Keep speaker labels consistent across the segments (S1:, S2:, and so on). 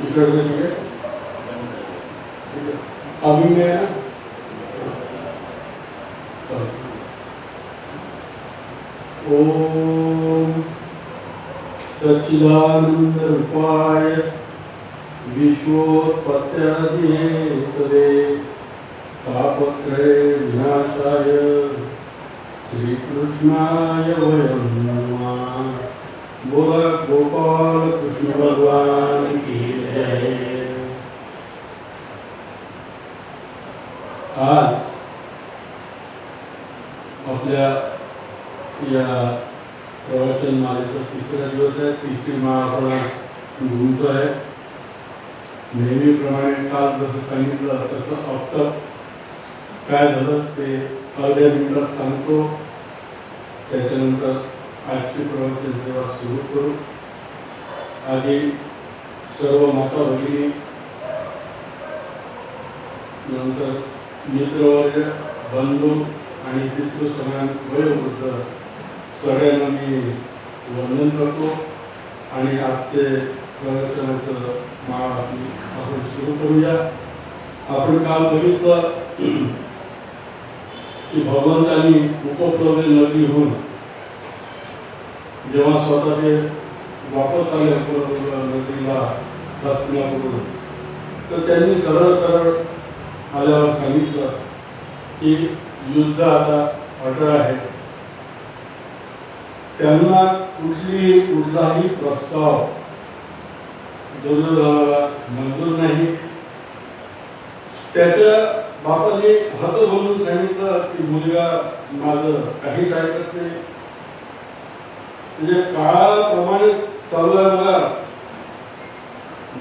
S1: इकडे ठीक आहे. अभिनय ओम सच्चिदानंद रूपाय विश्वोत्पत्त्यादिहेतवे तापत्रय विनाशाय श्रीकृष्णाय वयं नमः. बोला गोपाल कृष्ण भगवान की जय. आज आपल्या या प्रवचन मालेचा तिसरा दिवस आहे. तिसरी माळ आपण घुमतो आहे. नेहमीप्रमाणे काल जसं सांगितलं तसं फक्त काय झालं ते अर्ध्या मिनिटात सांगतो. त्याच्यानंतर आजची प्रवचन सेवा सुरू करू. आधी सर्व माता भगिनी, नंतर मित्रवर्ग, बंधू आणि पितृ समान वयोवृद्ध सगळ्यांना मी वंदन करतो आणि आजचे प्रवचनाचं माळ आपण सुरू करूया. आपण काल बघितलं की भगवंतांनी उपप्लवने नदीहून जेव्हा स्वतः ते वापस आले नदीला हस्तिनापुरून, तर त्यांनी सरळ सरळ आल्यावर सांगितलं की युद्ध आता अटळ आहे. त्यांना कुठलाही प्रस्ताव दुर्योधनाला मंजूर नाही. त्याच्या बापाने हत म्हणून सांगितलं की मुलगा माझं काहीच ऐकत नाही. म्हणजे काळाप्रमाणे चालू आहे. मला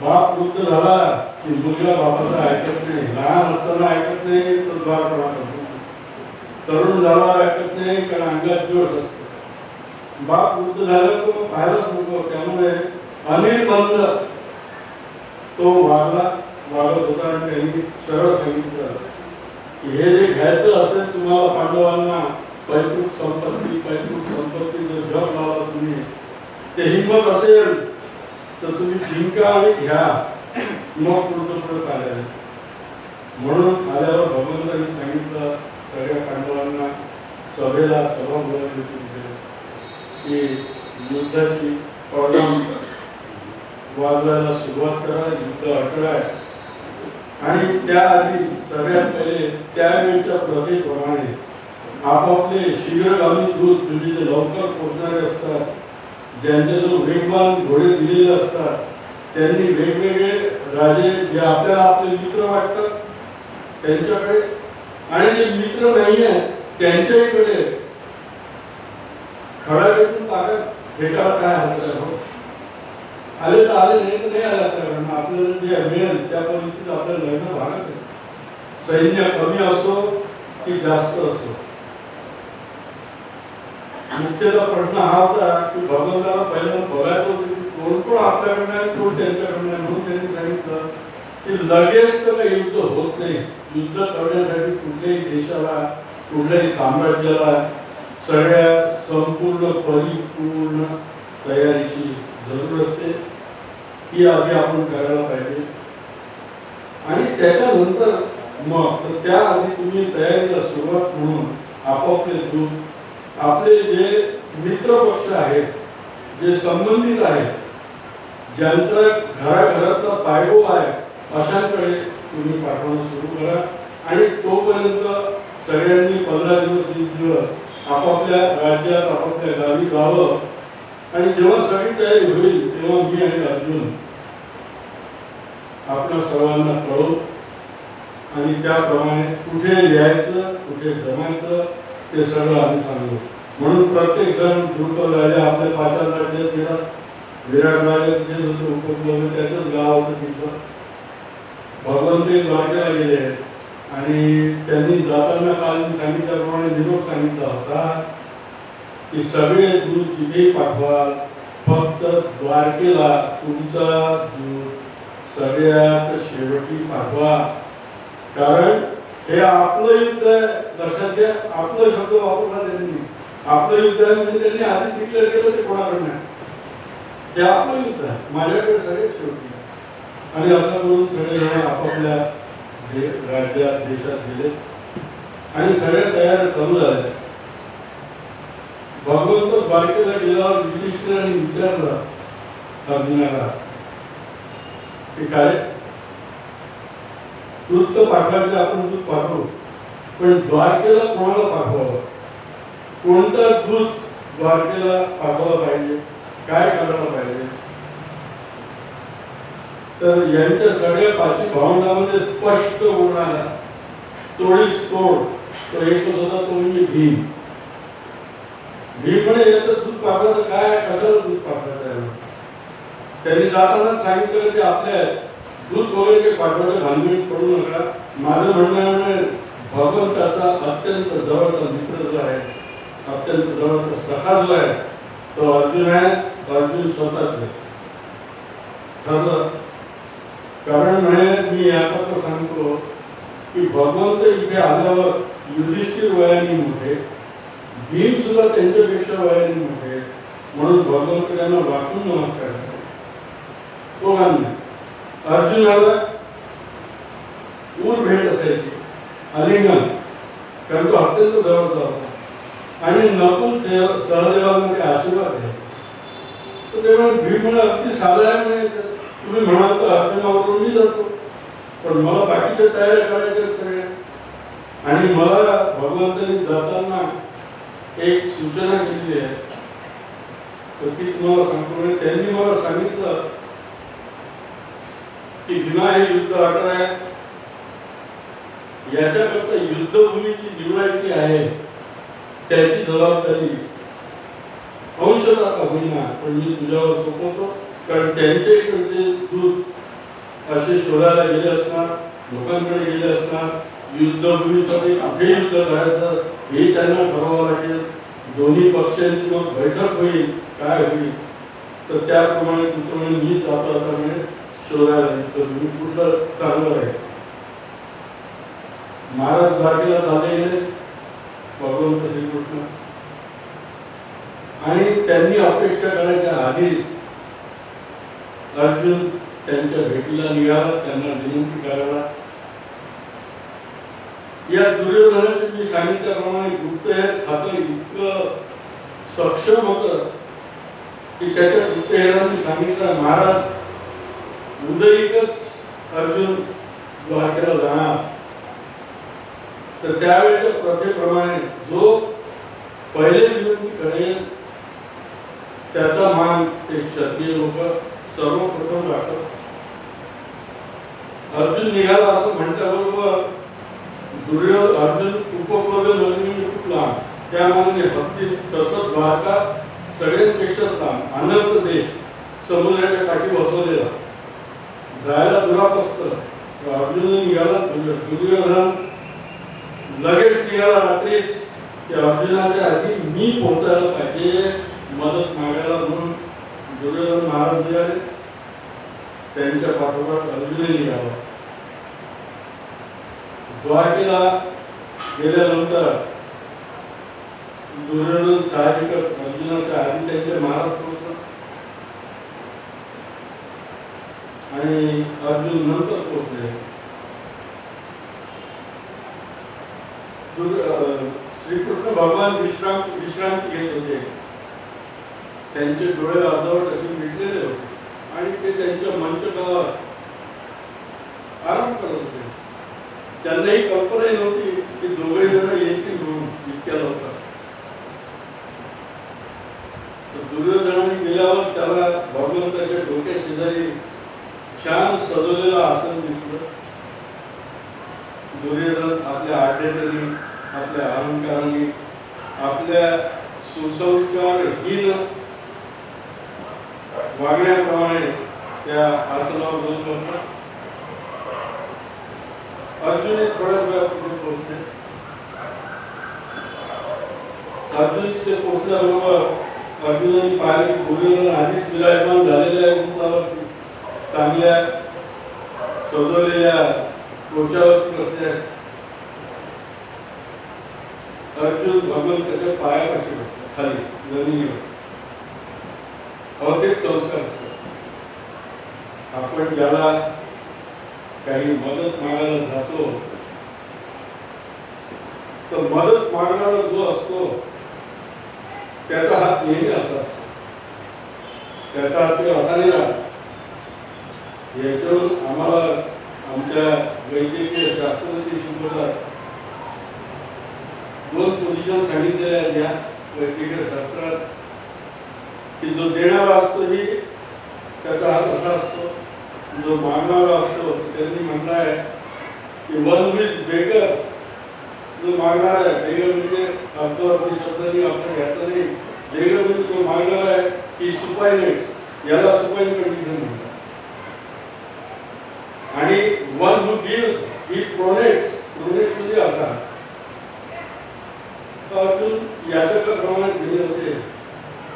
S1: बाप वृद्ध झाला की मुलगा बापाचं ऐकत नाही. लहान असताना ऐकत नाही तर बाळपणा करतो. तरुण झाला ऐकत नाही कारण अंगात जोश असतो. बाप वृद्ध झाला तो बाहेरच नको. त्यामुळे अनेक बंद तो वागत होता आणि त्यांनी सरळ सांगितलं की हे जे घ्यायचं असेल तुम्हाला पांडवांना पैतृक संपत्ती जर जप लावला तुम्ही, ते हिंमत असेल तर तुम्ही जिंका आणि घ्या, मग पुढचं कार्य. म्हणून आल्यावर भगवंतांनी सांगितलं सगळ्या पांडवांना सभेला सभा बोलावली की युद्धाची परिणाम वाजवायला सुरुवात करा. युद्ध अटळ आहे. आणि त्याआधी सगळ्यात पहिले त्यावेळेच्या प्रथेप्रमाणे आपापले शीघ्रगामी दूत म्हणजे जे लवकर पोहोचणारे असतात, ज्यांच्याजवळ वेगवान घोडे दिलेले असतात, त्यांनी वेगवेगळे राजे जे आपल्याला आपले मित्र वाटतात त्यांच्याकडे आणि जे मित्र नाही आहेत त्यांच्याकडे खडाकडून ताकद फेकायला काय हरकत आहे. आले तर आले, नाही तर नाही आला. कारण आपल्याला जे मिळेल त्या परिस्थितीत आपल्याला लढणं भागत आहे. सैन्य कमी असो की जास्त असो. मुख्यतः प्रश्न हा होता की भगवंताला पहिल्यांदा बघायचं होतं की कोण कोण आपल्याकडनं आहे, कोण त्यांच्याकडनं. म्हणून त्यांनी सांगितलं की लगेच तर काही युद्ध होत नाही. युद्ध करण्यासाठी कुठल्याही देशाला, कुठल्याही साम्राज्याला सगळ्या संपूर्ण परिपूर्ण तयारीची जरूर असते. ही आधी आपण करायला पाहिजे. आणि त्याच्यानंतर मग त्याआधी तुम्ही तयारीला सुरुवात म्हणून आपापले दूत, आपले जे मित्र पक्ष आहेत, जे संबंधित आहेत, ज्यांचा घराघरातला पायगो आहे, अशांकडे तुम्ही पाठवणं सुरू करा. आणि तोपर्यंत सगळ्यांनी 15 दिवस 20 दिवस आपापल्या राज्यात आपापल्या गावी जावं. आणि जेव्हा सगळी तयारी होईल तेव्हा मी आणि अर्जुन आपल्या सर्वांना कळवू आणि त्याप्रमाणे कुठे लिहायचं, कुठे जमायचं ते सगळं आम्ही सांगू. म्हणून प्रत्येक जण ध्रुपद राजा आपल्या 5 राज्यात गेला. विराट राजा जे होतं उपप्लव त्याचंच गाव होतं तिथं. भगवंत द्वारकेला गेले आणि त्यांनी जाताना काल मी सांगितल्याप्रमाणे निरोप सांगितला होता की सगळे दूत जिथे पाठवा, फक्त द्वारकेला तुमचा दूत सगळ्यात शेवटी पाठवा. कारण हे आपलं युद्ध आहे. लक्षात घ्या, आपलं शब्द वापरला त्यांनी. आपलं युद्ध आहे म्हणजे त्यांनी आधी डिक्लेअर केलं ते कोणाकडनं. ते आपलं युद्ध आहे. माझ्याकडे सगळ्यात शेवटी आणि असं करून सगळेजण आपापल्या राज्यात देशात गेले आणि सगळ्या तयार चालू झाल्या. भगवंत द्वारकेला गेल्यावर युधिष्ठिराने विचारलं अर्जुनाला की काय दूध तर पाठवायचे, आपण दूध पाठवू, पण द्वारकेला कोणाला पाठवावं, कोणतं दूध द्वारकेला पाठवलं पाहिजे, काय करायला पाहिजे. तर यांच्या सगळ्या पाची भावनामध्ये स्पष्ट बोलणारा तोडीस तोड तो एकच होता, तो म्हणजे भीम. भीम म्हणे याचं दूध पाठवायचं काय, कशाला दूध पाठवायचं. त्यांनी जातानाच सांगितलं की आपल्या दूध वगैरे काही पाठवायचं भानगडीत पडू नका. माझं म्हणणं भगवंताचा अत्यंत जवळचा मित्र जो आहे, अत्यंत जवळचा सखा जो आहे तो अर्जुन आहे. अर्जुन स्वतःच आहे ठरलं. कारण म्हणे मी याकरता सांगतो की भगवंत इथे आल्यावर युधिष्ठिर वयाने मोठे, भीम सुद्धा त्यांच्यापेक्षा वयाने मोठे, म्हणून भगवंत त्यांना वाकून नमस्कार करतात दोघांना. अर्जुनाला ऊर भेट असायची, आलिंगन, कारण तो अत्यंत जवळचा होता आणि नकुल सहदेवांमध्ये आशीर्वाद आहे. तर तेव्हा भीम म्हणे अगदी साधा आहे म्हणे, तुम्ही म्हणाल तर अर्जुनावरून मी जातो, पण मला बाकीच्या तयारी करायच्या सगळ्या. आणि मला भगवंतांनी जाताना एक सूचना केलेली आहे, तर ती तुम्हाला सांगतो. म्हणजे त्यांनी मला सांगितलं की भीमा हे युद्ध अटळ आहे, याच्याकरता युद्धभूमी जी निवडायची आहे त्याची जबाबदारी अंशतः का होईना पण मी तुझ्यावर सोपवतो. कारण त्यांच्या इकडचे दूत असे शोधायला गेले असणार, लोकांकडे गेले असणार, युद्धभूमीसाठी कुठे युद्ध करायचं हे त्यांना ठरवावं लागेल. दोन्ही पक्षांची मग बैठक होईल, काय होईल, तर त्याप्रमाणे तुमच्यामुळे मी जातो आता म्हणजे शोधायला तर तुम्ही कुठलं चांगलं आहे. महाराज द्वारकेला चालले गेले भगवंत श्रीकृष्ण, आणि त्यांनी अपेक्षा करायच्या आधीच अर्जुन त्यांच्या भेटीला निघाला, त्यांना विनंती करायला. या दुर्योधनाचे मी सांगितल्याप्रमाणे गुप्तहेर खातं इतकं सक्षम होतं की त्याच्या गुप्तहेरांनी सांगितलं महाराज उदयिकच अर्जुन द्वारकेला जाणार. तर त्यावेळेच्या प्रथेप्रमाणे जो पहिले विनंती करेल त्याचा मान ते क्षत्रिय लोक सर्वप्रथम राखत. अर्जुन निघाला असं म्हटल्याबरोबर अर्जुन उपकूल नगरी खूप लांब, त्या मानाने हस्ती तसं द्वारका सगळ्यांपेक्षा लांब, अनंत देश समुद्राच्या काठी बसवलेला, जायला दुरापस्त. अर्जुन निघाला, दुर्योधन लगेच निघाला रात्रीच की अर्जुनाच्या आधी मी पोहोचायला पाहिजे मदत मागायला, म्हणून दुर्योधन महाराज निघाले. त्यांच्या पाठोपाठ अर्जुनही निघाला. द्वारकेला गेल्यानंतर दुर्योधन साहजिकच अर्जुनाच्या आधी त्यांचे महाराज पोहोचला आणि अर्जुन नंतर पोहोचले. श्रीकृष्ण भगवान विश्रांती घेत होते. त्यांचे डोळे अर्धवट असे मिटलेले होते आणि ते त्यांच्या मंचकावर आराम करत होते. त्यांनाही कल्पनाही नव्हती की दोघे जण येतील म्हणून इतक्या लवकर. दुर्योधनाने गेल्यावर त्याला भगवंताच्या डोक्या शेजारी छान सजवलेलं आसन दिसलं. दुर्योधन आपल्या आढळणी, आपल्या अहंकाराने, आपल्या सुसंस्कारहीन वागण्याप्रमाणे त्या आसनावर जाऊन बसला. अर्जुन थोड्याच वेळापूर्वी पोहोचले. अर्जुन तिथे पोहोचल्याबरोबर अर्जुनाने पाहिले की दुर्योधन आधीच विराजमान झालेल्या उंचावरती चांगल्या सजवलेल्या कोच्यावरती बसले. अर्जुन भगवंताच्या पायापाशी बसला, खाली जमिनीवर. अवधेक संस्कार आपण ज्याला काही मदत मागायला जातो तर मदत मागणारा जो असतो त्याचा हात नेहमी असा असतो, त्याचा हात असा नाही राहत. याच्यावरून आम्हाला आमच्या वैद्यकीय शास्त्रज्ञ शिकवतात, 2 पोझिशन सांगितलेल्या आहेत या वैद्यकीय शास्त्रात, की जो देणारा असतो ही त्याचा हात असा असतो, जो मागणारा असतो त्यांनी म्हटलं आहे की वन विज बेगर, जो मागणार आहे, बेगर म्हणजे अर्थार्थी शब्दांनी आपण घ्यायचा नाही, बेगर म्हणजे जो मागणार आहे ही सुपाई नाही, याला सुपाई कंडिशन म्हणतात. आणि वन हू गिव्स ही प्रोनेट्स, प्रोनेट्स म्हणजे असा. तर अजून याच्या प्रमाणे दिले होते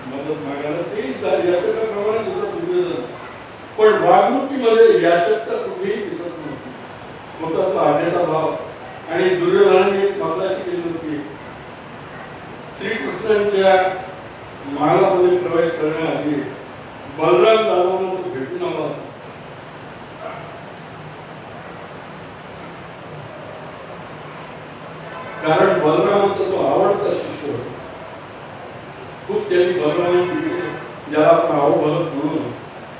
S1: मदत मागायला, ते याच्या प्रमाणे सुद्धा दुर्योधन, पण वागणुकीमध्ये याच्यात तर कुठेही दिसत नव्हती. होता तो आज्ञेचा भाव. आणि दुर्योधनाने एक मताशी केली होती, श्रीकृष्णांच्या महालामध्ये प्रवेश करण्याआधी बलराम दादांना तो भेटून आला होता. कारण बलरामाचा तो आवडता शिष्य होता. खूप त्यांनी बलरामांची, ज्याला आपण आहो भरत म्हणून,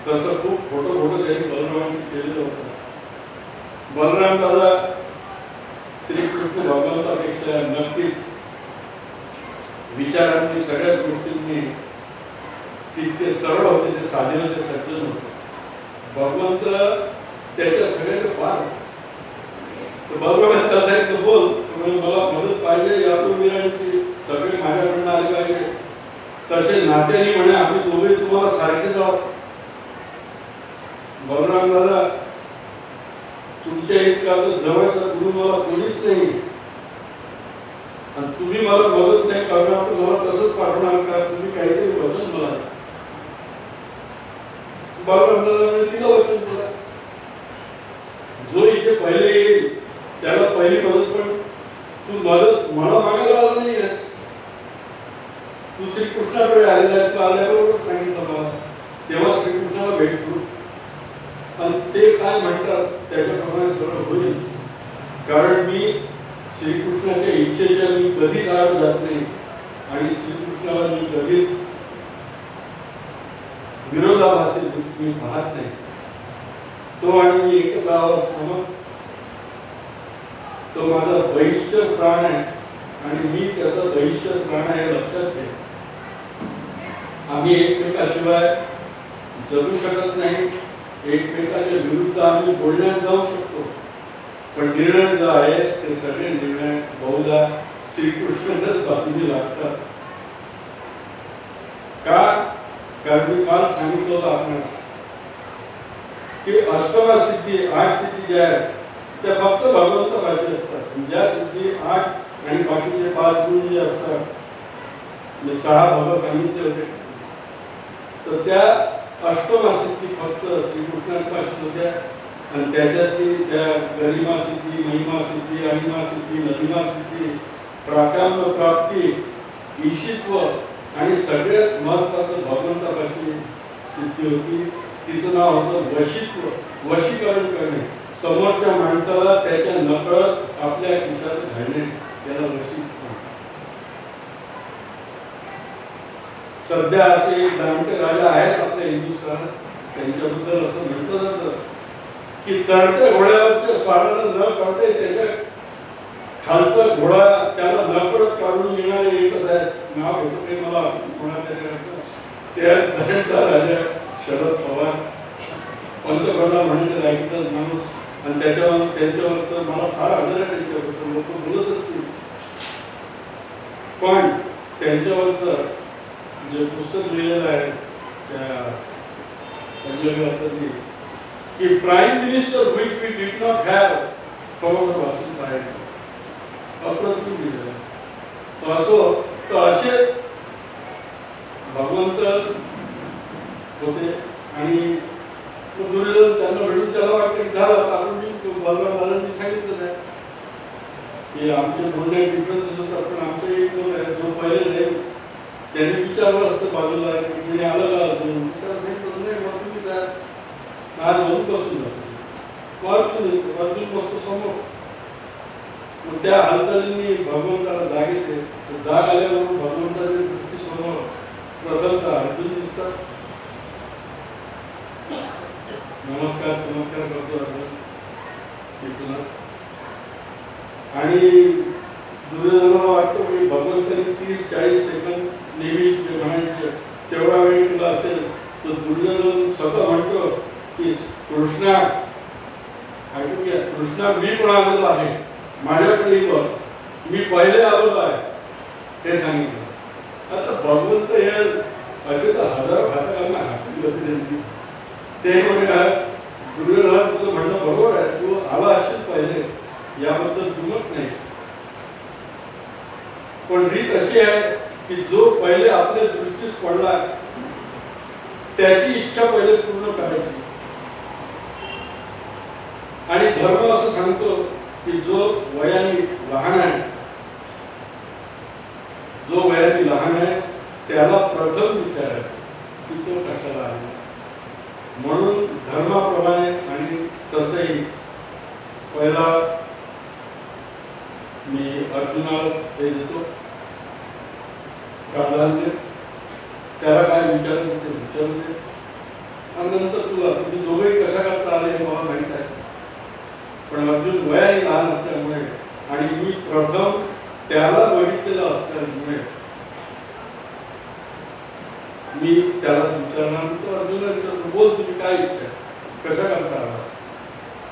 S1: तसं खूप खोटं त्यांनी बलरामांची केलेलं होतं. बलराम दादा श्रीकृष्ण भगवंतापेक्षा नक्कीच विचारांनी, सगळ्याच गोष्टींनी तितके सरळ होते, ते साधे होते, सज्जन होते. भगवंत त्याच्या सगळ्याचे पार. बलराम त्याचा एक बोल, मला मदत पाहिजे, यादववीरांची सगळे माझ्याकडनं आले पाहिजे, तसे नात्याने म्हणे आम्ही दोघे तुम्हाला सारखेच आहोत. बलराम दादा तुमच्या इतका जवळचा गुरु मला कोणीच नाही, आणि तुम्ही मला मदत नाही करणार तर मला तसंच पाठवणार का? तुम्ही काहीतरी वचन मला. बलराम दादा तिला वचन दिला, जो इथे पहिले येईल त्याला पहिली मदत, पण तू मदत मला मागायला आला नाही आहेस, तू श्रीकृष्णाकडे आलेला आहे, तू आल्याबरोबर सांगितलं मला, तेव्हा श्रीकृष्णाला भेट करू. आणि ते काय म्हणतात त्याच्याप्रमाणे सगळं होईल. कारण मी श्रीकृष्णाच्या इच्छेच्या मी कधीच आड जात नाही, आणि श्रीकृष्णाला मी कधीच विरोधाभासी मी पाहत नाही. तो आणि मी एकच आवाज, तो माझा बहिष्ठ प्राण आहे आणि मी त्याचा बहिष्ठ प्राण आहे, लक्षात घे. आम्ही एकमेकाशिवाय जगू शकत नाही, एकमेकाच्या विरुद्ध आम्ही बोलण्यात जाऊ शकतो, पण निर्णय जो आहे ते सगळे निर्णय बहुधा श्रीकृष्णाच्याच बाजूने लागतात. का? कारण मी काल सांगितलं होतं आपणास की अष्टमा सिद्धी, 8 सिद्धी ज्या आहेत त्या फक्त भगवंत पाहिजे असतात. ज्या सिद्धी 8 आणि बाकीचे 5 गुण जे असतात, म्हणजे 6 भगवत सांगितले होते, तर त्या अष्टमा सिद्धी फक्त श्रीकृष्णांपासून होत्या. आणि त्याच्यातली त्या गरिमा सिद्धी, महिमा सिद्धी, अनिमा सिद्धी, नदिमा सिद्धी, प्राकांत प्राप्ती, ईशित्व आणि सगळ्यात महत्वाचं भगवंतापासून सिद्धी होती. तिचं नाव होतं वशित्व, वशीकरण करणे, समोरच्या माणसाला त्याच्या नकळत आपल्या खिशात घालणे, त्याला वशित्व. सध्या असे जाणते राजा आहेत आपल्या हिंदुस्थानात, त्यांच्याबद्दल असं म्हटलं जातं की चढत्या घोड्यावरच्या स्वाराला न कळते त्याच्या खालचा घोडा त्याला नकळत काढून येणारे एकच आहे, नाव घेतो काही मला त्या जयंता राजा शरद पवार, पंतप्रधान म्हणण्याच्या लायकीचाच माणूस. आणि त्यांच्यावर मला फार आदर आहे त्यांच्याबद्दल, लोक बोलत असतील, पण त्यांच्यावरचं जे पुस्तक लिहिलेलं आहे त्या पंजाबी की prime minister which we did not have, थोडं वाचून पाहायचं, अप्रतिम लिहिलेलं आहे. असो तर असेच भगवंत होते. आणि दुर्योधन त्यांना भेटून त्याला वाटतं की झालं, आपण बलरामांनी सांगितलं आहे की आमचे बोलणे डिफरन्सेस होतात, पण आमचं एक बोल आहे जो पहिले नाही त्यांनी विचारलं असतं बाजूला की तुम्ही आलं का अजून, त्याला सांगितलं नाही, मग तुम्ही आज म्हणून बसून जातो. अर्जुन बसतो समोर. मग त्या हालचालींनी भगवंताला जाग येते. जाग आल्याबरोबर भगवंताच्या दृष्टीसमोर प्रथमतः अर्जुन दिसतात. नमस्कार करतो अर्जुन तिथून. आणि दुर्योधनाला वाटतं की भगवंतांनी 30-40 सेकंद नेहमी जे म्हणायचे तेवढा वेळ तुला असेल. तर दुर्योधन स्वतः म्हणतो की कृष्णा मी पण आलेलो आहे, माझ्याकडे बघ, मी पहिले आलेलो आहे ते सांगितलं. आता भगवंत हे असे तर हजारो घातकांना हाती गती. ते म्हणजे दुर्योधन तुझं म्हणणं बरोबर आहे, तू आला असेल पहिले, याबद्दल दुमत नाही. पण रीत अशी आहे की जो पहिले आपल्या दृष्टीस पडला त्याची इच्छा पहिले पूर्ण करायची. आणि धर्म असं सांगतो की जो वयाने लहान आहे, त्याला प्रथम विचारायचं की तो कशाला आहे. म्हणून धर्माप्रमाणे आणि तसंही पहिला मी अर्जुनाला हे देतो प्राधान्य. त्याला काय विचारायचं ते विचारू दे. आणि नंतर तुम्ही दोघेही कशा करता आले हे मला माहीत आहे. पण अर्जुन वयाने लहान असल्यामुळे आणि मी प्रथम त्याला बघितलेलं असल्यामुळे मी त्याला विचारणार होतो. अर्जुन बोल, तुम्ही काय इच्छा कशा करता आला.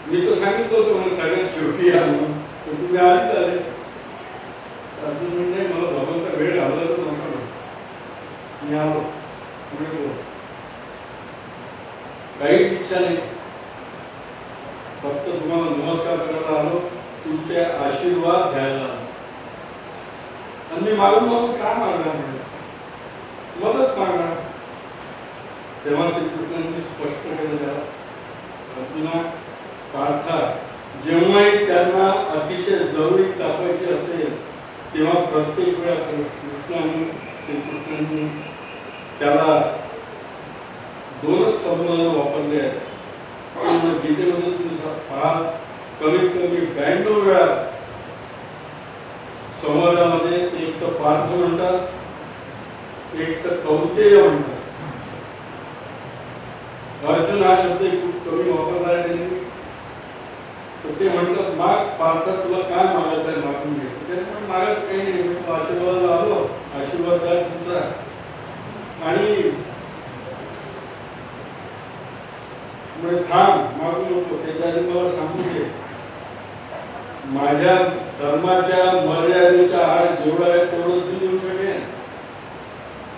S1: मी तर सांगितलं होतं मला सगळ्यात शेवटी या म्हणून, पण तुम्ही आधीच आले. अर्जुन म्हणजे मला भगवंता वेळ घालला तर नका म्हणून मी आलो. पुढे बोल, काहीच इच्छा नाही, फक्त तुम्हाला नमस्कार करायला आलो, तुमचे आशीर्वाद घ्यायला आलो. आणि मी मागून काय मागणार, मदत मागणार. तेव्हा श्रीकृष्णांनी स्पष्ट केलं त्याला, अर्जुना पार्था, जेव्हाही त्यांना अतिशय जवळीक दाखवायची असेल तेव्हा प्रत्येक वेळा श्रीकृष्णांनी त्याला दोनच संबोधन वापरले आहेत. गीतेमध्ये तुम्ही पहा, कमीत कमी 92 वेळा संवादामध्ये एक तर पार्थ म्हणतात, एक तर कौंतेय म्हणतात. अर्जुन हा शब्द खूप कमी वापरला आहे त्यांनी. तर ते म्हणतात, माग पार्थ, तुला काय मागायचं आहे मागून घे. त्याच्यामुळे मागायचं काही नाही, मी आशीर्वाद आलो, आशीर्वाद द्या तुमचा. आणि थांब, मागू नको, त्याच्या आधी मला सांगू दे, माझ्या धर्माच्या मर्यादेच्या आड जेवढं आहे तेवढं मी देऊ शकेन.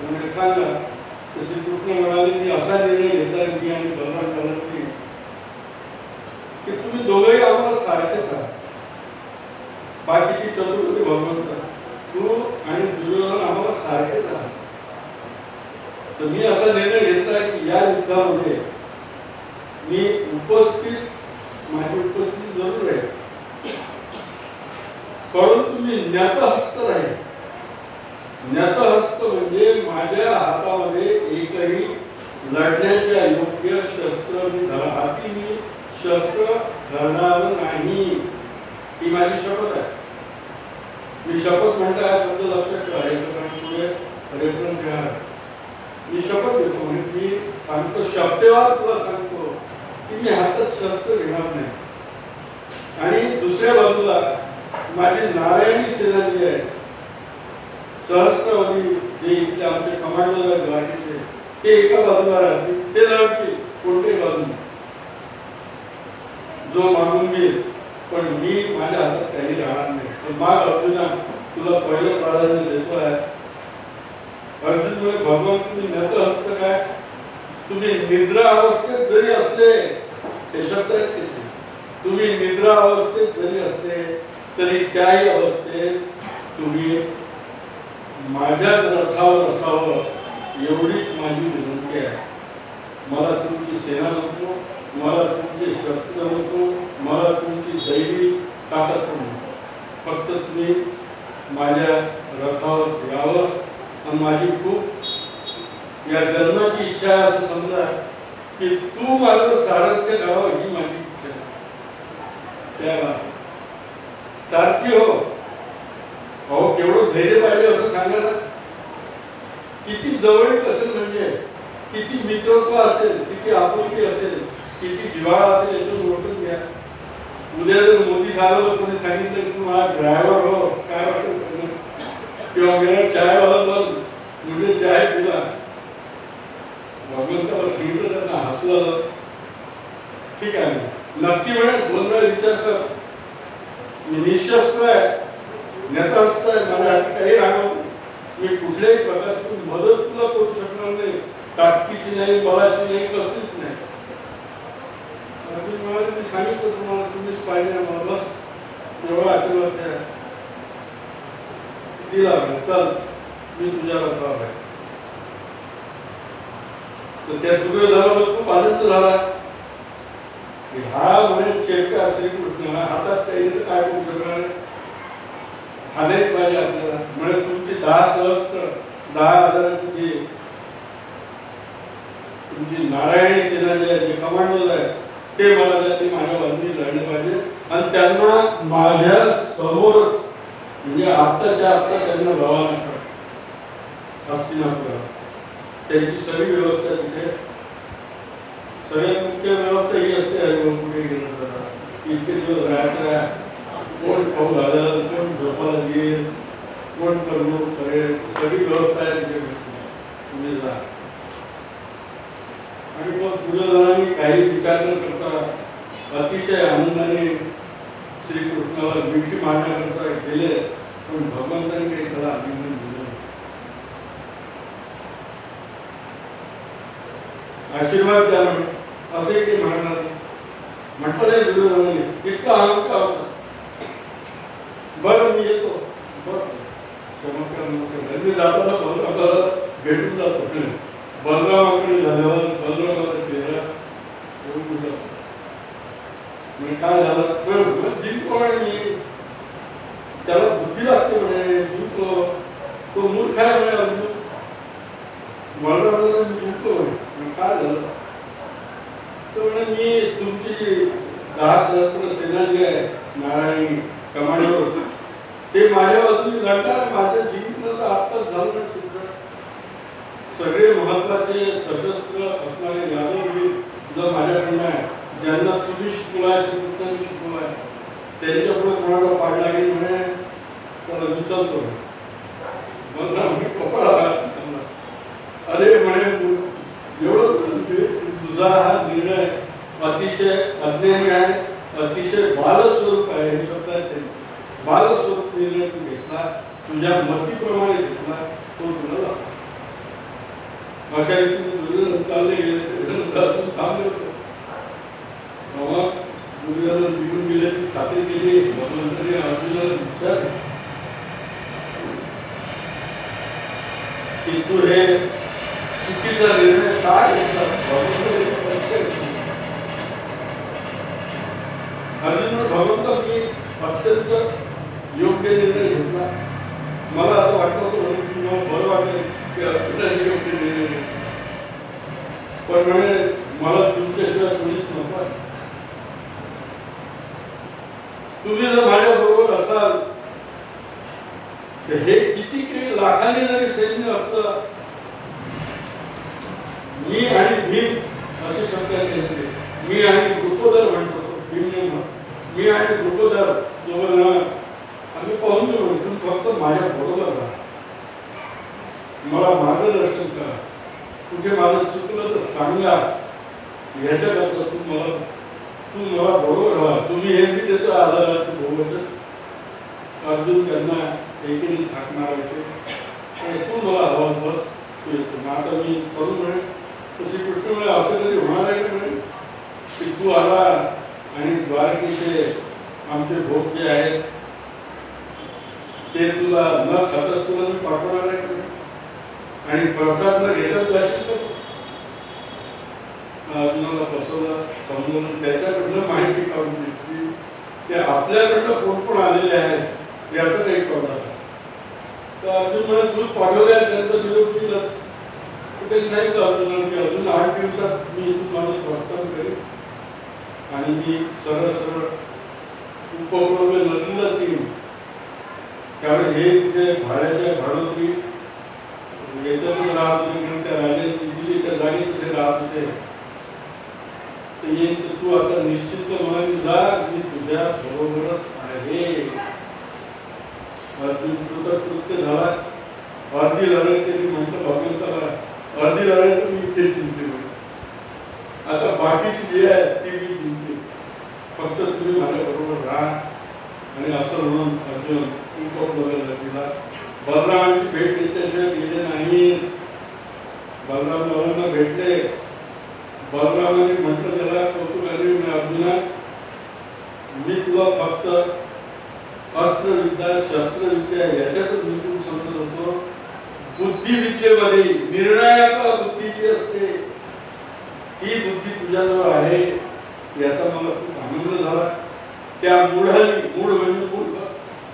S1: म्हणजे सांगा. तर श्रीकृष्ण म्हणाले, मी असा निर्णय घेतला मी आणि बलराम करत की तुम्ही दोघंही आम्हाला सारखेच आहात. बाकीची चतुर्थी भगवंत, तू आणि दुर्योधन आम्हाला सारखेच आहात. तर मी असा निर्णय घेतला की या युद्धामध्ये मी माझी उपस्थिती जरूर आहे, परंतु मी ज्ञातहस्त राहील. ज्ञातहस्त म्हणजे माझ्या हातामध्ये एकही लढण्याच्या योग्य शस्त्र हाती मी शस्त्र धरणार नाही. ही माझी शपथ आहे. मी शपथ म्हणता हा शब्द लक्षात ठेवा, याच्याकडे पुढे रेफरन्स घेणार. मी शपथ घेतो म्हणजे मी सांगतो, शब्देवार तुला सांगतो की मी हातात शस्त्र घेणार नाही. आणि दुसऱ्या बाजूला माझी नारायणी सेना जी आहे, सहस्त्रवधी जे इथले आमचे कमांडर आहेत घाटीचे, ते एका बाजूला राहतील, ते लढतील कोणत्याही बाजूने, जो मागून घेईल. पण मी माझ्या हातात काही राहणार नाही. तर माग अर्जुना, तुला पहिलं प्राधान्य देतो आहे. अर्जुन म्हणजे भगवान तुम्ही नत हस्त काय, तुम्ही निद्रा अवस्थेत जरी असले, ते शब्द आहेत त्याचे, तुम्ही निद्रा अवस्थेत जरी असले तरी त्याही अवस्थेत तुम्ही माझ्याच रथावर असावं, एवढीच माझी विनंती आहे. मला तुमची सेना नको, मला तुमचे शस्त्र नको, मला तुमची दैवी ताकद नको. फक्त तुम्ही माझ्या रथावर यावं. आणि माझी खूप या जन्माची इच्छा आहे असं समजा की तू माझं सारथ्य करावं, ही माझी इच्छा आहे. त्याला सारखी हो. अहो केवढं धैर्य पाहिजे असं सांगा ना. किती जवळीक असेल, म्हणजे किती मित्रत्व असेल, किती आपुलकी असेल, किती जिव्हाळा असेल याच्यातून ओळखून घ्या. उद्या जर मोदी साहेबांना कोणी सांगितलं की तुम्हाला ड्रायव्हर हो काय वाटतं, किंवा मेरा चायवाला बंद म्हणजे चाय पिला, भगवंताला सांगितलं त्यांना हसू आलं. ठीक आहे, नक्की वेळेस 2 वेळा विचार कर. मी निशस्त्र आहे, नेतास्त्र आहे, माझ्या हाती काही राहणार, मी कुठल्याही प्रकारची मदत तुला करू शकणार नाही, ताकदीची नाही, बलाची नाही, कसलीच नाही. मी सांगितलं तुम्हाला, तुम्हीच पाहिजे मला, बस एवढा आशीर्वाद द्या दिला. चल मी तुझ्या रथावर आहे. तर त्या दुर्योधनाला खूप आनंद झाला की हा म्हणजे चेटका श्रीकृष्ण हातात काही काय करू शकणार, हानेच पाहिजे आपल्याला. म्हणजे तुमची 10 सहस्त्र 10,000 जी तुमची नारायणी सेना जी आहे, जे कमांडोज आहे, ते मला त्याची माझ्या बाजूने लढले पाहिजे. आणि त्यांना माझ्या समोरच, म्हणजे आत्ताच्या आत्ता त्यांना रवाना करा हस्तिनापुरात. त्यांची सगळी व्यवस्था तिथे, सगळ्यात मुख्य व्यवस्था ही असते हरिभाऊ कुठे गेलं तर इतके दिवस राहायचं आहे, कोण खाऊ घालेल, कोण झोपायला येईल, कोण करमणूक करेल, सगळी व्यवस्था आहे तिथे. तुम्ही जा. आणि मग दुर्योधनाने काही विचार न करता अतिशय आनंदाने श्रीकृष्णाला मिठी मारण्याकरता गेले. पण भगवंतांनी काही त्याला अभिनंदन दिलं, आशीर्वाद द्या म्हणे, असे काही म्हणणार म्हटलं नाही दुर्योधनाने. इतका अहंकार होता. बरं मी येतो, बरं चमत्कार नमस्कार. मी जाताना बलरामाला भेटून जातो. बलरामाकडे झाल्यावर बलरामाचा चेहरा ओळखून जातो. म्हणजे काय झालं, जिंकलो आणि मी त्याला बुद्धी लागते म्हणे, जिंकलो. तो मूर्ख आहे म्हणे अर्जुन. बलरामाला जिंकलो म्हणे. काय झालं तर म्हणे मी तुमची 10 सहस्त्र सेना जी आहे नारायणी कमांडो, ते माझ्या बाजूने लढणार. माझ्या जिंकणं तर आत्ताच झालं सिद्ध. सगळे महत्वाचे सशस्त्र असणारे यादववीर जर माझ्याकडनं आहे, ज्यांना तुम्ही शिकवला आहे, श्रीकृष्णांनी शिकवला आहे, त्यांच्या पुढे कोणाला पाड लागेल म्हणे, त्याला विचारतो. मी कपाळ अरे म्हणे, एवढं तुझा हा निर्णय अतिशय अज्ञानी आहे, अतिशय बालस्वरूप आहे. हे शब्द आहे, बालस्वरूप निर्णय तू घेतला, तुझ्या मतीप्रमाणे घेतला, तो तुला लागला. अशा रीतीने दुर्योधन चालले गेले. थांबले होते तेव्हा दुर्योधन निघून गेल्याची खात्री केली. भगवंतांनी अर्जुनाला विचार की तू हे चुकीचा निर्णय काय घेतला. अर्जुन भगवंत मी अत्यंत योग्य निर्णय घेतला. मला असं वाटलं होतं म्हणून तुम्हाला बरं वाटेल की अर्जुनाने योग्य निर्णय घेतला, पण म्हणे मला तुमच्याशिवाय कोणीच नको आहे. तुम्ही जर माझ्या बरोबर असाल तर हे किती काही लाखांनी जरी सैन्य असतं, मी आणि भीम असे शब्द आहेत. मी आणि द्रुपदर म्हणतो, भीम मी आणि द्रुपदर दोघं आम्ही पाहून घेऊ. तुम्ही फक्त माझ्या बरोबर राहा, मला मार्गदर्शन करा, कुठे माझं चुकलं तर सांगा. ह्याच्याकरता तू मला बरोबर राहा. तुम्ही हे मी देतो आधाराचं बरोबर. अर्जुन त्यांना एकीने हाक मारायचे, तू मला हवा बस तू येतो. आता मी करू म्हणे. तशी कृष्ण म्हणे असं कधी होणार आहे म्हणे की तू आला आणि द्वारकेचे आमचे भोग जे आहेत ते तुला न खातच तुला मी पाठवणार आहे आणि प्रसाद न घेतच जाशील. अर्जुनाला बसवलं, समजून त्याच्याकडनं माहिती काढून घेतली की आपल्याकडनं कोण कोण आलेले आहेत याचं काही कळणार. तर अर्जुन म्हणे दूध पाठवल्या, त्यांचा निरोप दिला. त्यांनी सांगितलं अर्जुनाला की अजून 8 दिवसात मी इथून माझं प्रस्थान करेन आणि मी सरळ सरळ उपक्रम नदीलाच येईल. कारण हे तिथे भाड्याच्या भाडोत्री याच्यातच राहत होते, कारण त्या राजांची दिली त्या जागी तिथे राहत होते. तर येईल तर तू आता निश्चित मनाने जा, मी तुझ्या बरोबरच आहे. अर्जुन कृतकृत्य झाला. अर्धी लढाई त्यांनी म्हटलं भगवंताला, अर्धी लढाई तर मी इथे जिंकली. आता बाकीची जी आहे ती मी जिंकली, फक्त तुम्ही माझ्या बरोबर राहा. आणि असं म्हणून अर्जुन खूप बदलला. बलरामांची भेट घेतल्याशिवाय गेले नाही. बलराम बाबांना भेटले. बलरामाने म्हटलं त्याला कौतुकाने, अर्जुना मी तुला फक्त अस्त्रविद्या शस्त्रविद्या याच्यातच निपुण समजत होतो. बुद्धिविद्येमध्ये निर्णायक बुद्धी जी असते ही बुद्धी तुझ्याजवळ आहे याचा मला खूप आनंद झाला. त्या मुळाली, मूळ म्हणजे मूर्ख,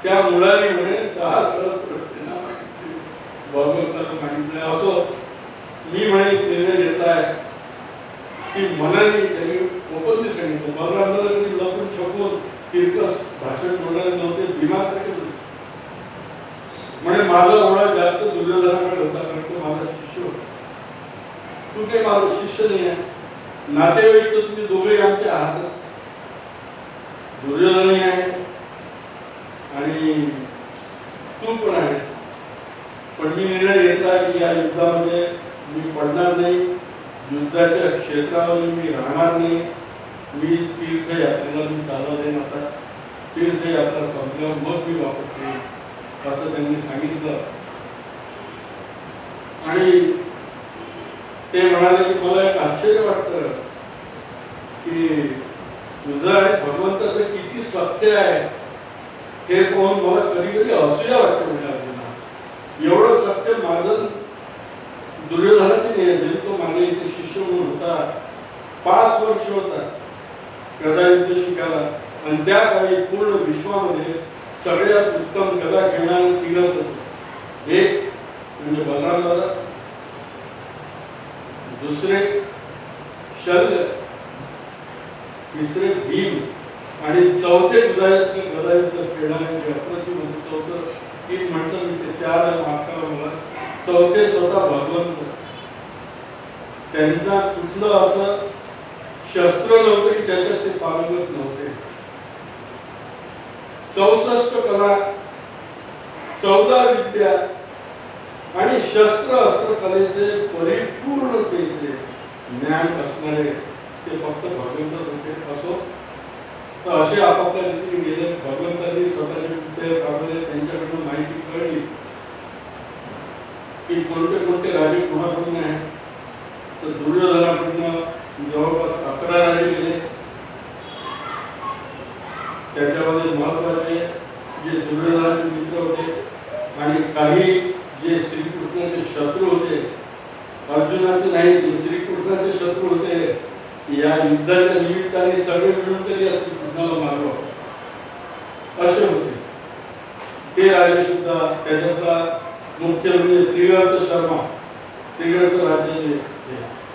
S1: त्या मुळाली म्हणे 10 सहस्त्र सेना मागितली, भगवंताला मागितले. असो मी म्हणे निर्णय घेतलाय की मनाने त्यांनी ओपनली सांगितलं. बलरामला लपून छपून तिरकस भाषण बोलणारे नव्हते, दिमासारखे होते. म्हणे माझा ओढा जास्त दुर्योधनाकडे होता, कारण तो माझा शिष्य होता. तू काही माझा शिष्य नाही आहे. नातेवाईक तर तुम्ही दोघे आमच्या आहात. दुर्योधनही आहे आणि तू पण आहेस. पण मी निर्णय घेतला की या युद्धामध्ये मी पडणार नाही, युद्धाच्या क्षेत्रामध्ये मी राहणार नाही. मी तीर्थयात्रेला मी चालला जाईन. आता तीर्थयात्रा संपल्यावर मग मी वापस येईन असं त्यांनी सांगितलं. आणि ते म्हणाले की मला एक आश्चर्य वाटतं की तुझं आणि भगवंताचं किती सत्य आहे हे पाहून मला कधी कधी असूया वाटतं. म्हणजे अर्जुना एवढं सत्य माझं दुर्योधनाचे नाही. जरी तो माझ्या इथे शिष्य म्हणून होता, 5 वर्ष होता गदा युद्ध शिकायला. आणि त्या काळी पूर्ण विश्वामध्ये सगळ्यात उत्तम गदा खेळणारे 3च होते. एक म्हणजे बलराम दादा, दुसरे शल्य, तिसरे भीम आणि चौथे गदा युद्ध खेळणारे अप्रतिम होते. चौथं तीन म्हटलं मी ते 4 माफ करा मला. चौथे स्वतः भगवंत. त्यांना कुठलं असं शस्त्र नव्हतं की ज्याच्यात ते पारंगत नव्हते. 64 कला, 14 विद्या आणि शस्त्र अस्त्र कलेचे परिपूर्णतेचे ज्ञान असणारे ते फक्त भगवंतच होते. असो तर असे आपापल्या रीतीने गेले. भगवंतांनी स्वतःचे विद्या काढले, त्यांच्याकडून माहिती कळली की कोणते कोणते राजे कोणाकडून आहे. तर दुर्योधनाकडून जवळपास 11 राजे गेले. त्याच्यामध्ये महत्वाचे जे दुर्योधनाचे मित्र होते आणि काही जे श्रीकृष्णाचे शत्रू होते, अर्जुनाचे नाही, जे श्रीकृष्णाचे शत्रू होते, या युद्धाच्या निमित्ताने सगळे मिळून तरी श्रीकृष्णाला मारवा असे होते. ते राजे सुद्धा, त्याच्यातला मुख्य म्हणजे त्रिगर्त शर्मा, त्रिगर्त राज्याचे,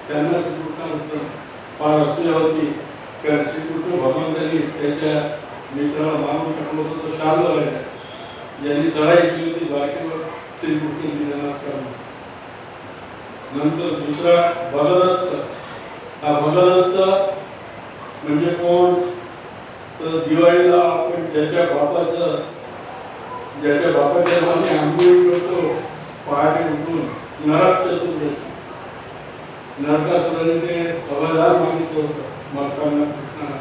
S1: त्यांना श्रीकृष्णाबद्दल फार असूया होती. कारण श्रीकृष्ण भगवंतांनी त्याच्या मित्राला मारून टाकलं होतं. तो शार्दूल राजा यांनी चढाई केली होती द्वारकेवर श्रीकृष्ण नमस्कार. नंतर दुसरा भगदत्त. हा भगदत्त म्हणजे कोण? तर दिवाळीला आपण ज्याच्या बापाच्या नावाने आंघोळी करतो, पहाटे उठून नरक चतुर्दशी, नरकासुराने ते अवधान मागितलं होतं मरताना कृष्णाला.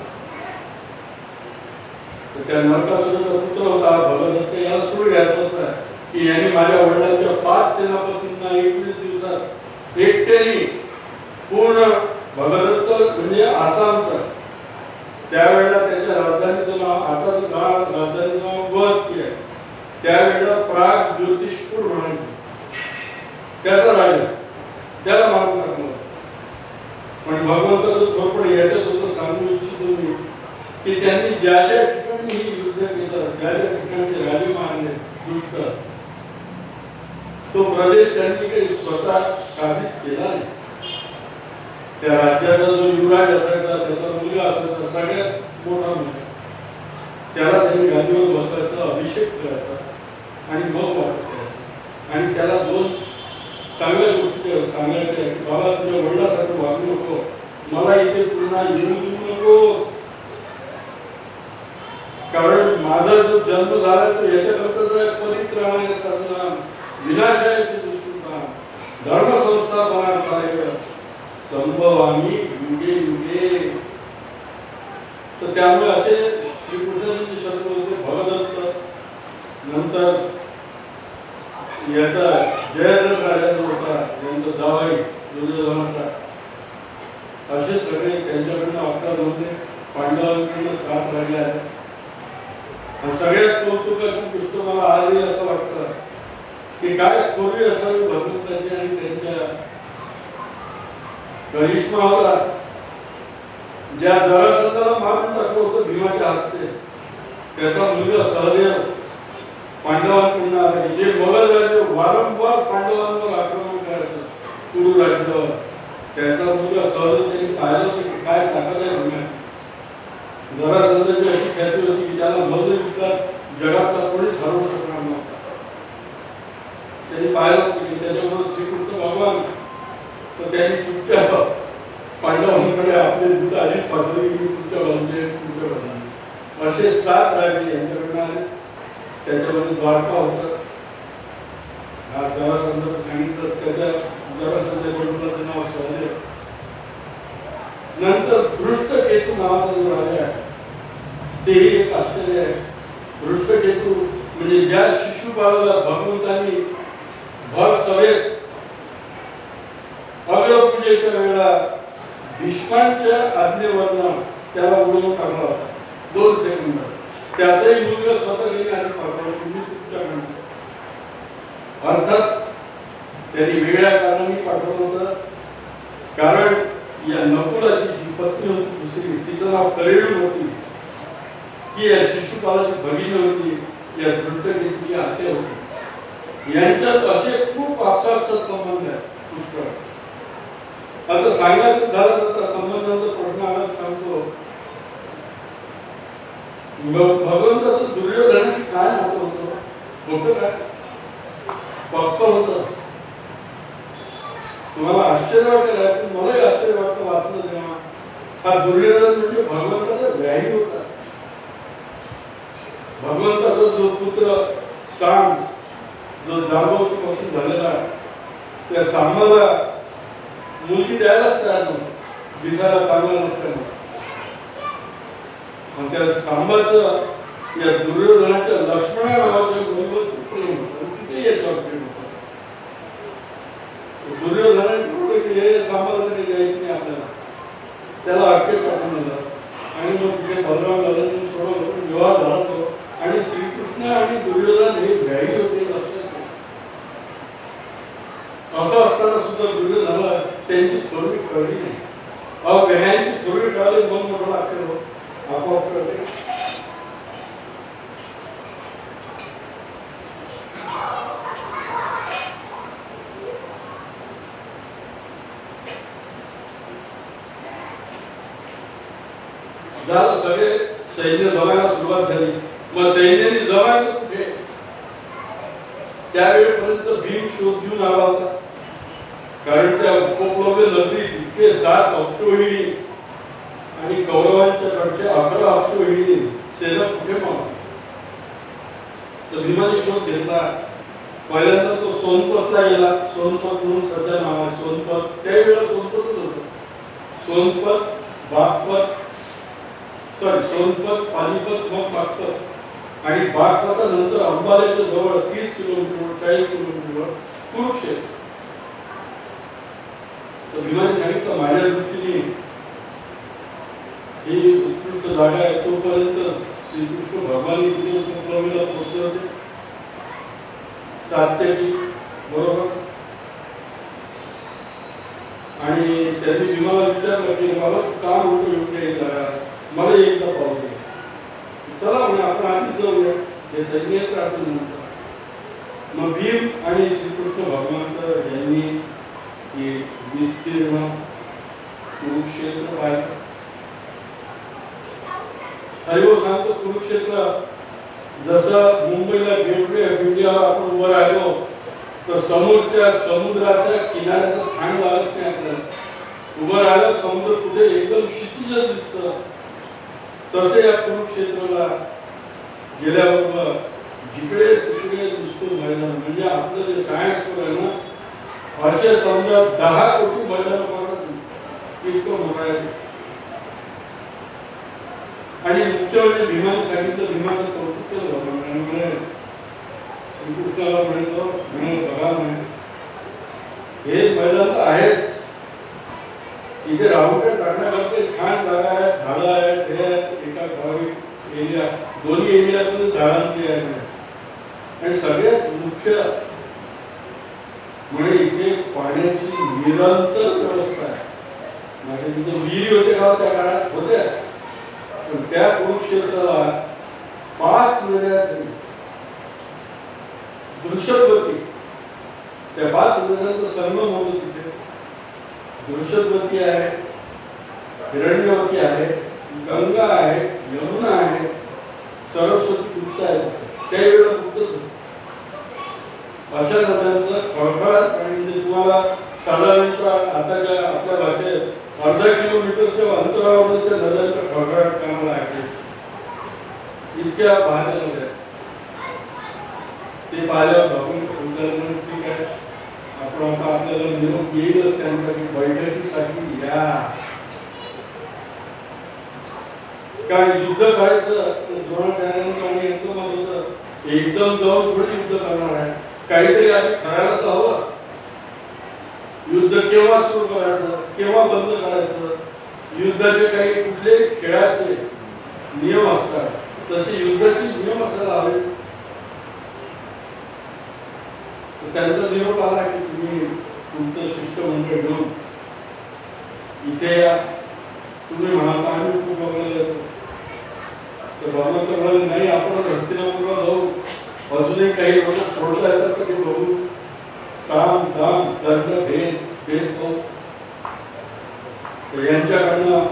S1: तर त्या नरकासुराचा पुत्र होता भगदत्त. याला सूड घ्यायचा होता की यांनी माझ्या वडिलांच्या 5 सेनापतींना 21 दिवसात एकट्याने पूर्ण, भगदत्त म्हणजे आसामचा, त्यावेळेला त्याच्या राजधानीचं नाव, आता राजधानीचं नाव गुवाहाटी आहे, त्यावेळेला प्राग ज्योतिषपूर म्हणायचे. त्याचा राजा, त्याला मारून टाकलं. पण भगवंताचं थोडपण याच्यात होतं. सांगू इच्छितो मी की त्यांनी ज्या ज्या ठिकाणी ही युद्ध केलं, ज्या ज्या ठिकाणचे राजे मारले दुष्ट, तो प्रदेश त्यांनी काही स्वतः काहीच केला नाही. त्या राज्याचा जो युवराज असायचा, त्याचा मुलगा असायचा, सगळ्यात मोठा मुलगा, त्याला त्यांनी गादीवर बसवायचा, अभिषेक करायचा आणि मग वापस करायचा. आणि त्याला दोन चांगल्या गोष्टी सांगायच्या की बाबा तुझ्या वडिलांसारखं वागू नको, मला इथे पुन्हा येऊ देऊ नको, कारण माझा जो जन्म झाला तो याच्याकरता पवित्र आहे साधना, विनाशाचे दुष्कृता, धर्मसंस्थापना कार्य संभवामी युगे युगे. तर त्यामुळे असे श्रीकृष्णांचे शब्द होते. भगदत्त नंतर याचा जयद्रथ राजा जो होता यांचा जावई दुर्योधनाचा, असे सगळे त्यांच्याकडनं 11 होते, पांडवांकडनं 7 राहिले आहेत. आणि सगळ्यात कौतुकाची गोष्ट मला आजही असं वाटतं की काय थोडी असावी भगवंताची आणि त्यांच्या करिश्मा होता. ज्या जरासंधाला मारून टाकलं होतं भीमाच्या हस्ते, त्याचा मुलगा सहदेव पांडवांकडून आला. जे मोगल राज्य वारंवार पांडवांवर आक्रमण करायचं कुरु राज्यावर, त्याचा मुलगा सहदेव त्यांनी पाहिलं होतं की काय ताकद आहे भीमाची. जरासंधाची अशी ख्याती होती की त्याला मल्ल युद्धात जगातला कोणीच हरवू शकणार नव्हता. त्यांनी पाहिलं होतं की त्याच्यामुळे श्रीकृष्ण भगवान तर त्यांनी चुपचाप पांडवांकडे आपले दूत आधीच पाठवले की तुमच्या बाजूने असे 7 राजे यांच्याकडनं आले. त्याच्यामध्ये द्वारका होतं. हा जरासंधाचं सांगितलं, त्याच्या जरासंधाच्या मुलाचं नाव सहदेव. नंतर दृष्टकेतू नावाचा जो राजा आहे तेही एक आश्चर्य आहे. दृष्टकेतू म्हणजे ज्या शिशुपालाला भगवंतांनी भर सभेत अग्रपूजेच्या वेळेला भीष्मांच्या आज्ञेवरनं त्याला उडवून टाकला होता 2 सेकंद. त्याचाही मुलगा स्वतः गेले आणि पाठवला तुम्ही तुमच्याकडून. अर्थात त्यांनी वेगळ्या कारणाने पाठवलं होतं, कारण या नकुलाची जी पत्नी होती दुसरी, तिचं नाव करेणू होती, की या शिशुपालाची भगिनी होती, या दृष्टकेतूची आत्या होती. यांच्यात असे खूप आपसापसात संबंध आहेत पुष्कळ. आता सांगायचं झालं तर संबंधांचा प्रश्न आला सांगतो. भगवंताचं दुर्योधनाशी काय नातं होतं काय? पक्क होतं. तुम्हाला आश्चर्य वाटेल, मलाही आश्चर्य वाटतं वाचलं तेव्हा. हा दुर्योधन म्हणजे भगवंताचा व्याही होता. भगवंताचा जो पुत्र सांग, जो जांबवतीपासून झालेला, त्या सांबाला मुलगी द्यायलाच तयार नव्हती, दिसायला चांगला नसताना. मग त्या सांबाचं या दुर्योधनाच्या लक्ष्मणा नावाच्या मुलीवर प्रेम होतं, तिथे याच्यावर प्रेम होतं. दुर्योधनाने सांबाला तरी द्यायचं नाही आपल्याला, त्याला अटके टाकून दिलं आणि मग तिथे बलराम दादांनी सोडवलं, विवाह झाला तो. आणि श्रीकृष्ण आणि दुर्योधन हे व्याही होते, लक्षात घ्या. असं असताना सुद्धा दुर्योधनाला त्यांची थोरवी कळली नाही. व्यायांची थोरवी कळली मग म्हटलं आपल्याला आपोआप कळते. झालं, सगळे सैन्य जमायला सुरुवात झाली. मग सैन्याने जमायचं कुठे? त्यावेळेपर्यंत भीम शोध घेऊन आला होता, कारण त्या उपप्लव्य नगरीत इतके 7 अक्षोहिणी आणि कौरवांच्या कडचे 11 अक्षोहिणी सेना कुठे पाहतो. तर भीमाने शोध घेतला. पहिल्यांदा तो सोनपतला गेला. सोनपत म्हणून सध्या नाव आहे सोनपत. त्यावेळेला सोनपतच होतं. सोनपत, बागपत, सोनपत, पानिपत, मग बागपत आणि बागपतानंतर अंबाल्याच्या जवळ 30 किलोमीटरवर 40 किलोमीटरवर कुरुक्षेत्र. तर भीमाने सांगितलं माझ्या दृष्टीने ही उत्कृष्ट जागा आहे. तोपर्यंत श्रीकृष्ण भगवान तिथे उपप्लवीला पोहोचले होते, सात्यकी बरोबर. आणि त्यांनी भीमाला विचारलं की मला काम होतं योग्य जागा, मला एकदा पाहू दे. चला म्हणजे आपण आधी जाऊया, हे सैन्य आपण म्हणतो. मग भीम आणि श्रीकृष्ण भगवंत यांनी ही विस्तीर्ण कुरुक्षेत्र पाहिलं. हरिभाऊ सांगतो कुरुक्षेत्र जसं मुंबईला गेटवे ऑफ इंडिया आपण उभं राहिलो तर समोरच्या समुद्राच्या किनाऱ्याचं ठाण लागत नाही आपल्याला. उभं राहिलं समुद्र कुठे एकदम क्षितिज दिसतं. तसे या कुरुक्षेत्राला गेल्याबरोबर जिकडे तिकडे दिसतो मैदान. म्हणजे आपलं जे सायन्स आहे ना असे समजा 10 कोटी मैदान पडत इतकं मोठं आहे. आणि मुख्य म्हणजे भीमाने सांगितलं भीमाचं कौतुक केलं भगवान श्रीकृष्णाला म्हणतो बघा म्हणे हे मैदान तर आहेच इथे राहुटे टाकण्याकरता छान जागा आहे झाडं आहेत हे एका ठराविक एरिया दोन्ही एरियातून झाडांची आहे आणि सगळ्यात मुख्य म्हणजे इथे पाण्याची निरंतर व्यवस्था आहे. म्हणजे तिथे विहिरी होते का त्या काळात होत्या पण त्या कुरुक्षेत्राला 5 नद्या दृश्यवती त्या 5 नद्यांचा संगम होतो तिथे. दृश्यवती आहे हिरण्यवती आहे गंगा आहे यमुना आहे सरस्वती गुप्त आहे. त्यावेळेला गुप्तच होतं. अशा नद्यांचं खळखळाट म्हणजे तुम्हाला साधारणतः आताच्या आपल्या भाषेत अर्धा किलोमीटरच्या अंतरावर त्या नद्यांचा खळखळाट कामाला आहे. इतक्या भाज्या नद्या ते पाहिल्यावर बघून ठीक आहे आपण आता आपल्याला निरोप येईलच त्यांसाठी बैठकीसाठी या. कारण युद्ध करायचं द्रोणाचार्यांनी यांचं मत होतं एकदम जाऊन थोडी युद्ध करणार आहे काहीतरी आधी करायला तर हवं. युद्ध केव्हा सुरू करायचं केव्हा बंद करायचं युद्धाचे काही कुठले खेळाचे नियम असतात तसे युद्धाचे नियम असायला हवे. त्यांचा निरोप आला की तुम्ही तुमचं शिष्टमंडळ घेऊन इथे या. तुम्ही म्हणाला आम्ही खूप बघायला येतो तर भगवंत म्हणाले नाही आपण हस्तिनापूरला जाऊ अजूनही काही लोक थोडसा येतात तर ते बघू साम दाम दर्द भेद भेदभाव तर यांच्याकडनं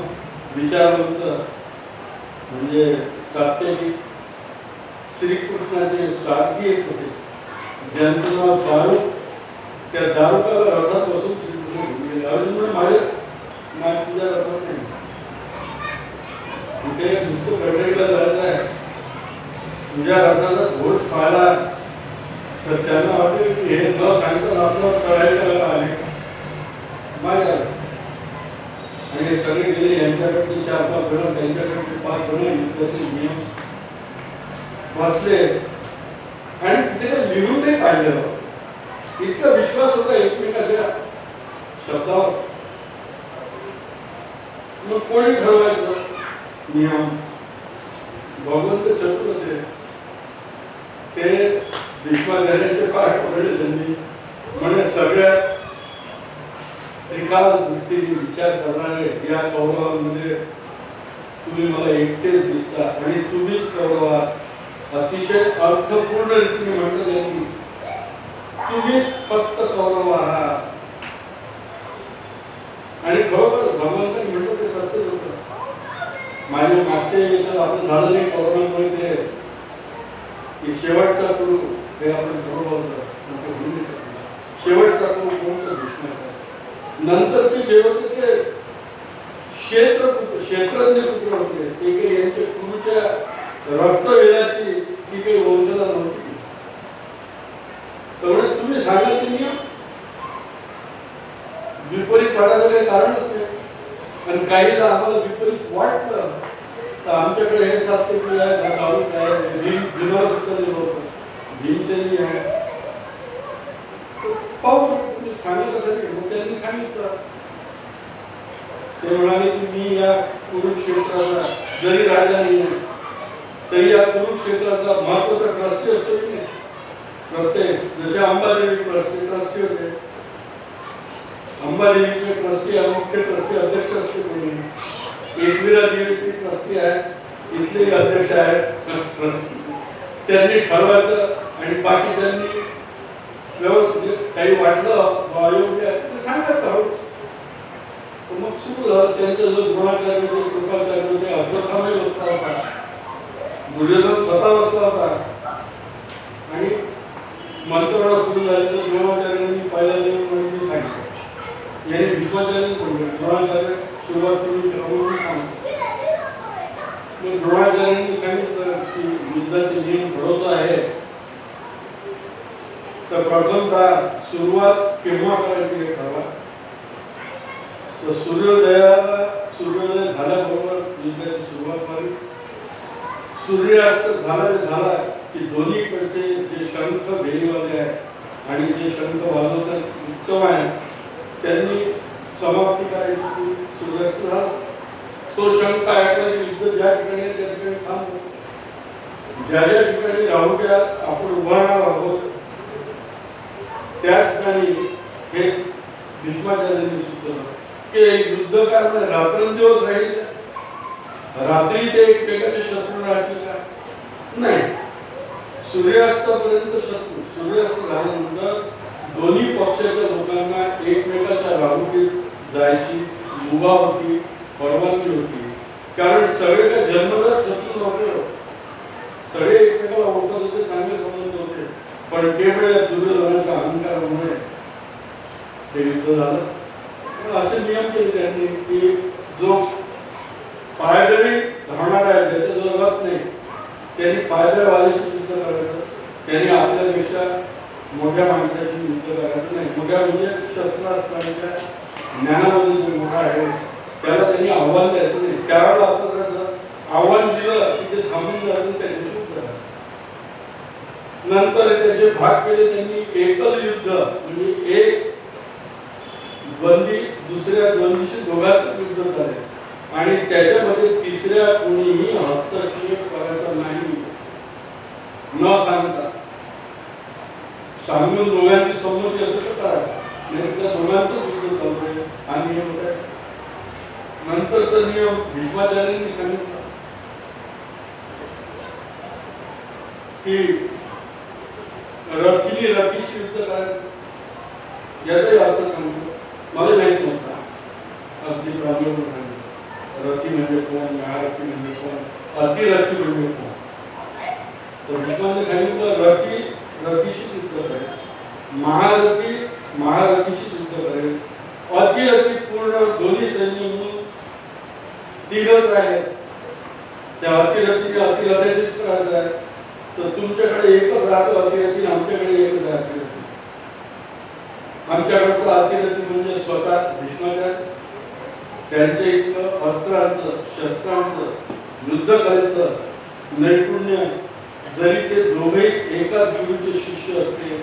S1: विचारवंत म्हणजे सात्यकी श्रीकृष्णाचे सारथी एक होते ज्यांचं नाव दारुक. त्या दारुकाला रथात बसून श्रीकृष्ण घेऊन गेले. अर्जुन माझ्या तुझ्या रथात नाही कुठे नुसतं बैठकीला जायचं आहे तुझ्या रथाचा घोष पाहिला तर त्यांना वाटेल की हे न सांगताच आपल्यावर चढाई करायला आले माझ्या. आणि हे सगळे गेले यांच्याकडे 4-5 जण त्यांच्याकडे 5 जण युद्धाचे नियम बसले आणि तिथे लिहून नाही काढलं. इतका विश्वास होता एकमेकाच्या शब्दावर. मग कोणी ठरवायचं नियम भगवंत चतुर होते. ते भीष्माचार्यांचे पाठ पडले त्यांनी म्हणजे सगळ्यात त्रिकाल दृष्टीने विचार करणारे या कौरवांमध्ये तुम्ही मला एकटेच दिसता आणि तुम्हीच कौरवात अतिशय अर्थपूर्ण रीतीने म्हटलं त्यांनी तुम्हीच फक्त कौरव आहात. आणि खरोखर भगवंतांनी म्हटलं ते सत्यच होतं. माझे मागचे आपण झालं नाही कौरवांमुळे ते की शेवटचा गुरु हे आपण बरोबर शेवटचा गुरु कोणता भीष्म. नंतरचे जे होते ते क्षेत्रज्ञ पुत्र होते. ते काही यांच्या गुरुच्या रक्तवेदाची ती काही वंशजा नव्हती. तेवढे तुम्ही सांगा की नियम विपरीत पडायचं काही कारणच नाही. आणि काहीला आम्हाला विपरीत वाटलं तर आमच्याकडे हे सात्यकी आहे दारुक आहे भीमाला सुद्धा दिलं होतं भीमसेनी आहे पाहू तुम्ही सांगितलं. मग त्यांनी सांगितलं ते म्हणाले की मी या कुरुक्षेत्राचा जरी राजा नाही आहे तरी या कुरुक्षेत्राचा महत्वाचा ट्रस्टी असतो की नाही. प्रत्येक जसे अंबादेवी ट्रस्टी होते अंबादेवीचे ट्रस्टी मुख्य ट्रस्टी अध्यक्ष असते कोणी एकविरा देवीचे ट्रस्टी आहे इथले अध्यक्ष आहेत. त्यांनी ठरवायचं आणि बाकीच्यांनी व्यवस्थित काही वाटलं अयोग्य आहे ते सांगत आहोत. मग सुरू झालं त्यांचा जो द्रोणाचार्य होते कृपाचार्य होते अश्वत्थामाही बसला होता दुर्योधन स्वतः बसला होता आणि मंत्रणाला सुरू झाले तर द्रोणाचार्यांनी पहिला म्हणजे सांगितलं याने भीष्माचार्यांनी बोलले द्रोणाचार्य सुरुवात करून प्रभूंनी सांगितलं मग द्रोणाचार्यांनी सांगितलं की युद्धाचे नियम ठरवतो आहे तर प्रथमतः सुरुवात केव्हा करायची हे ठरवा तर सूर्योदय झाल्याबरोबर युद्धाची सुरुवात झाली सूर्यास्त झाला की दोन्हीकडचे जे शंख भेरीवाले आहेत आणि जे शंख वाजवतात उत्तम आहे त्यांनी समाप्ती करायची सूर्यास्त झाला तो शंख ऐकला युद्ध ज्या ठिकाणी आहे त्या ठिकाणी थांबतो ज्या ज्या ठिकाणी राहुट्या आपण उभारणार आहोत त्या ठिकाणी हे भीष्माचार्यांनी सुचवलं की युद्ध कारण रात्रंदिवस राहील रात्री ते एकमेकाचे शत्रू राहतील का नाही सूर्यास्तापर्यंत शत्रू सूर्यास्त झाल्यानंतर दोन्ही पक्षाच्या लोकांना एकमेकाच्या राहुटीत जायची मुभा होती परवानगी होती कारण सगळे काय जन्मजात शत्रू नव्हते सगळे एकमेकाला ओळखत होते चांगले संबंध होते पण केवळ दुर्योधनाच्या अहंकारामुळे ते युद्ध झालं असे नियम केले त्यांनी की जो पायदळी धावणार आहे ज्याच्याजवळ रथ नाही त्यांनी पायदळवाल्याशी युद्ध करायचं त्यांनी आपल्यापेक्षा मोठ्या माणसाची युद्ध करायचं नाही मोठ्या म्हणजे शस्त्रास्त्रांच्या ज्ञानामध्ये जो मोठा आहे त्याला त्यांनी आव्हान द्यायचं नाही त्यावेळेला असं करायचं आव्हान दिलं की ते थांबून जायचं त्यांनी युद्ध करायचं नंतर त्याचे भाग केले त्यांनी एकल युद्ध म्हणजे एक द्वंद्वी दुसऱ्या द्वंद्वीशी दोघांचं युद्ध झाले आणि त्याच्यामध्ये तिसऱ्या कोणीही हस्तक्षेप करायचा नाही न सांगता सांगून दोघांची संमती असं तर करायचं नाही त्या दोघांचंच युद्ध चालू आहे हा नियम होता नंतरचा नियम भीष्माचार्यांनी सांगितलं की रथीने रथीशी युद्ध करायचं याचाही अर्थ सांगतो मला माहित नव्हता अगदी प्रामाणिक सांगितलं रथी म्हणजे कोण महारथी म्हणजे कोण अतिरथी म्हणजे कोण तर भीष्माने सांगितलं रथी रथीशी युद्ध करेल महारथीशी युद्ध करेल अतिरथी पूर्ण दोन्ही सैन्य म्हणून तिघच आहे त्या अतिरथीने अतिरथाशीच करायचं आहे तर तुमच्याकडे एकच राहतो अतिरथी आमच्याकडे एकच आहे आमच्याकडचं अतिरथी म्हणजे स्वतः भीष्माचार्य त्यांचे एक अस्त्रांचं शस्त्रांचं युद्ध करायचं नैपुण्य जरी ते दोघे एकाच गुरुचे शिष्य असते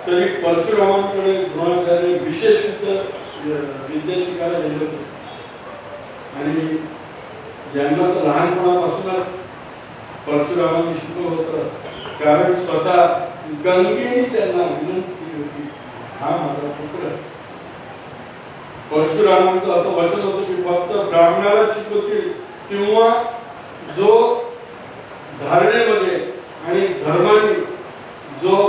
S1: तरी परशुरामांकडे द्रोणाचार्य विशेष विद्या शिकायला गेले होते आणि ज्यांना तर लहानपणापासूनच परशुरामांनी शिकवलं होतं कारण स्वतः गंगेने त्यांना विनंती केली होती हा माझा पुत्र परशुरामांचं असं वचन होतं की फक्त ब्राह्मणाला शिकवतील किंवा जो धारणेमध्ये आणि धर्माने जो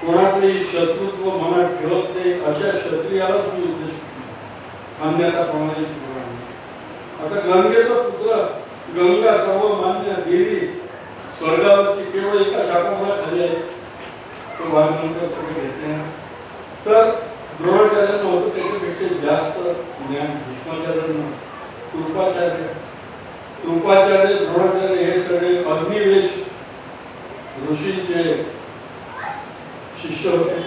S1: कोणाचंही शत्रुत्व मनात ठेवत नाही अशा क्षत्रियालाच मी युद्ध शिकतो अन्यथा कोणालाही शिकवणार नाही आता गंगेचा पुत्र गंगा सर्वमान्य देवी स्वर्गावरची केवळ एका शाखामुळे खाली आहे तो वाघनंतर तुम्ही घेतले तर द्रोणाचार्यांना होतं त्याच्यापेक्षा जास्त ज्ञान भीष्माचार्यांना कृपाचार्य द्रोणाचार्य हे सगळे अग्निवेश ऋषींचे शिष्य होते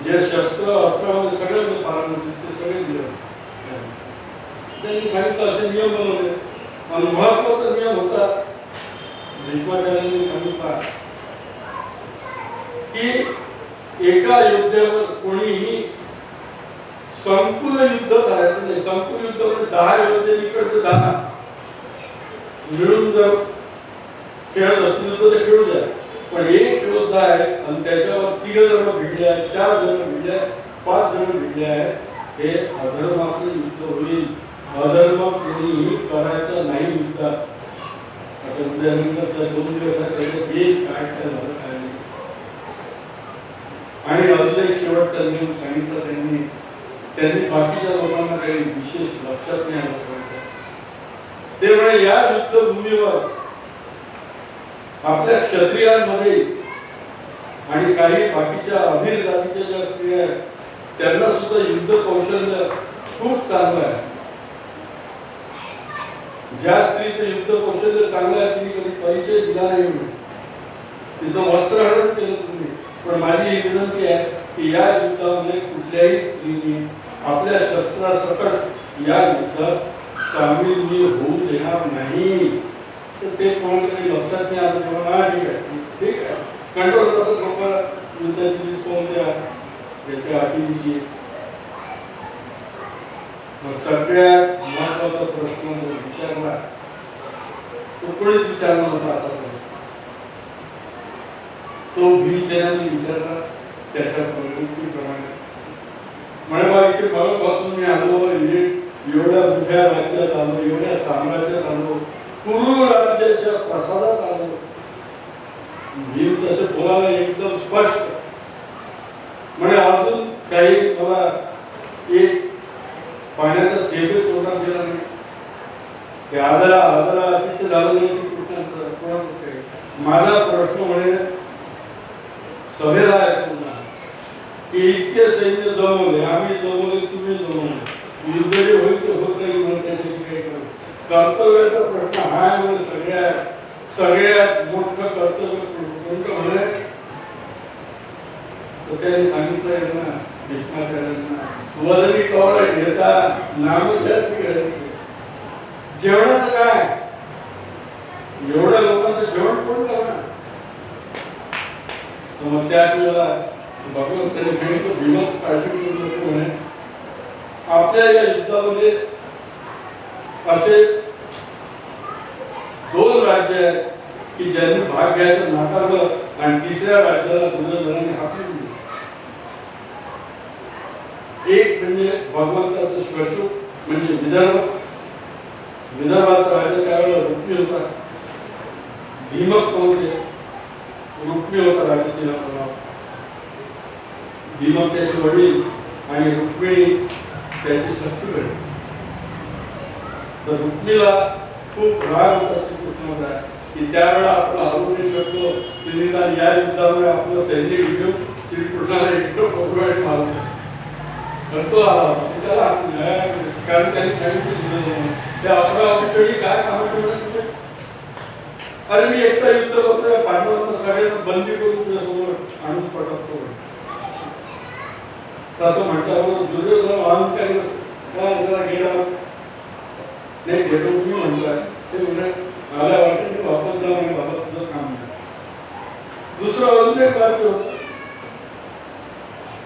S1: जे शस्त्र अस्त्रामध्ये सगळे पारंगत ते सगळे दिले त्यांनी सांगितलं असे नियम बनवले आणि महत्वाचा नियम होता भीष्माचार्यांनी सांगितला की एका योद्ध्यावर कोणीही संपूर्ण युद्ध करायचं नाही संपूर्ण युद्ध म्हणजे 10 योद्धे इकडे 10 मिळून जर खेळत असतील तर ते खेळू द्या पण एक योद्धा आहे आणि त्याच्यावर 3 जण भिडले आहेत 4 जण भिडले आहेत 5 जण भिडले आहेत हे अधर्माचं युद्ध होईल अधर्म कोणीही करायचं नाही युद्धात आता उद्यानंतर त्या 2 दिवसात येईल काय काय झालं काय नाही आणि अजून एक शेवटचा नियम सांगितला त्यांनी बाकीच्या लोकांना काही विशेष लक्षात नाही आलं पाहिजे ते म्हणजे या युद्धभूमीवर आपल्या क्षत्रियांमध्ये आणि काही बाकीच्या अमीर जातीच्या ज्या स्त्रिया आहेत त्यांना सुद्धा युद्ध कौशल्य खूप चांगलं आहे. ज्या स्त्रीचं युद्ध कौशल्य चांगलं आहे तिने कधी परिचय दिला नाही म्हणून तिचं वस्त्रहरण केलं तुम्ही. पण माझी ही विनंती आहे की या युद्धामध्ये कुठल्याही स्त्रीने आपल्या शस्त्रासकट या युद्धात सामील मी होऊ देणार नाही. तर ते कोणतरी लक्षात नाही आलं तेव्हा ठीक आहे कंट्रोल करतात लोक युद्धाची रिस्पॉन्स द्या याच्या अटींची. सगळ्यात महत्वाचा प्रश्न विचारला तो कोणीच विचारला होता आतापर्यंत. तो भीमसेनाने विचारला त्याच्या प्रवृत्तीप्रमाणे. म्हणजे इथे मगापासून मी आलो एवढ्या मोठ्या राज्यात आलो एवढ्या साम्राज्यात आलो कुरु राज्याच्या प्रसादात आलो. भीम तसे बोलायला एकदम स्पष्ट. म्हणजे अजून काही मला एक पाण्याचा थेंब तोडा दिला नाही. ते आदरा अतिथ्य झालं नाही श्रीकृष्णांचं कोणाच काही. माझा प्रश्न म्हणजे सभेला आहे पुन्हा की इतके सैन्य जमवले आम्ही जमवले तुम्ही जमवले युद्ध जे होईल ते होत नाही म्हणून त्याच्याशी काही कर्तव्याचा प्रश्न हा आहे. म्हणजे सगळ्यात मोठं कर्तव्य कोणतं म्हणे तर त्यांनी सांगितलंय ना भीष्माचार्यांना वदनी कवळ घेता नाम जास्त घ्यायचे. जेवणाचं काय एवढ्या लोकांचं जेवण कोण करणार. मग त्याच वेळेला भगवंतांनी सांगितलं भीमाची काळजी करू नको म्हणे. आपल्या या युद्धामध्ये असे 2 राज्य आहेत की ज्यांनी भाग घ्यायचं नाकारलं आणि तिसऱ्या राज्याला दुर्योधनाने हाकलून दिलं. एक म्हणजे भगवंताचं श्वशुर म्हणजे विदर्भाचा राजा त्यावेळेला रुक्मी होता. भीमक नव्हते रुक्मी होता राजसेनाचा नाव. भीमक त्याचे वडील आणि रुक्मिणी त्याची सख्खी बहीण. तर रुक्मीला खूप राग होता श्रीकृष्णाचा की त्यावेळेला आपण हरवू नाही शकलो की निदान या युद्धामुळे आपलं सैन्य घेऊन श्रीकृष्णाला इतकं पकडून मारू शकतो आला त्याला कारण त्यांनी सांगितलं त्या 11 वर्षी काय काम केलं. अरे मी एकटा युद्ध करतोय पांडवांना सगळ्यांना बंदी करून तुझ्यासमोर आणून पटकतो. तसं म्हटल्यावर दुर्योधन आणून काय जरा गेला नाही घेतो तुम्ही म्हटलं ते म्हणे मला वाटतं की वापस जाऊ आणि बाबा तुझं काम नाही. दुसरं अजून एक वाक्य होतं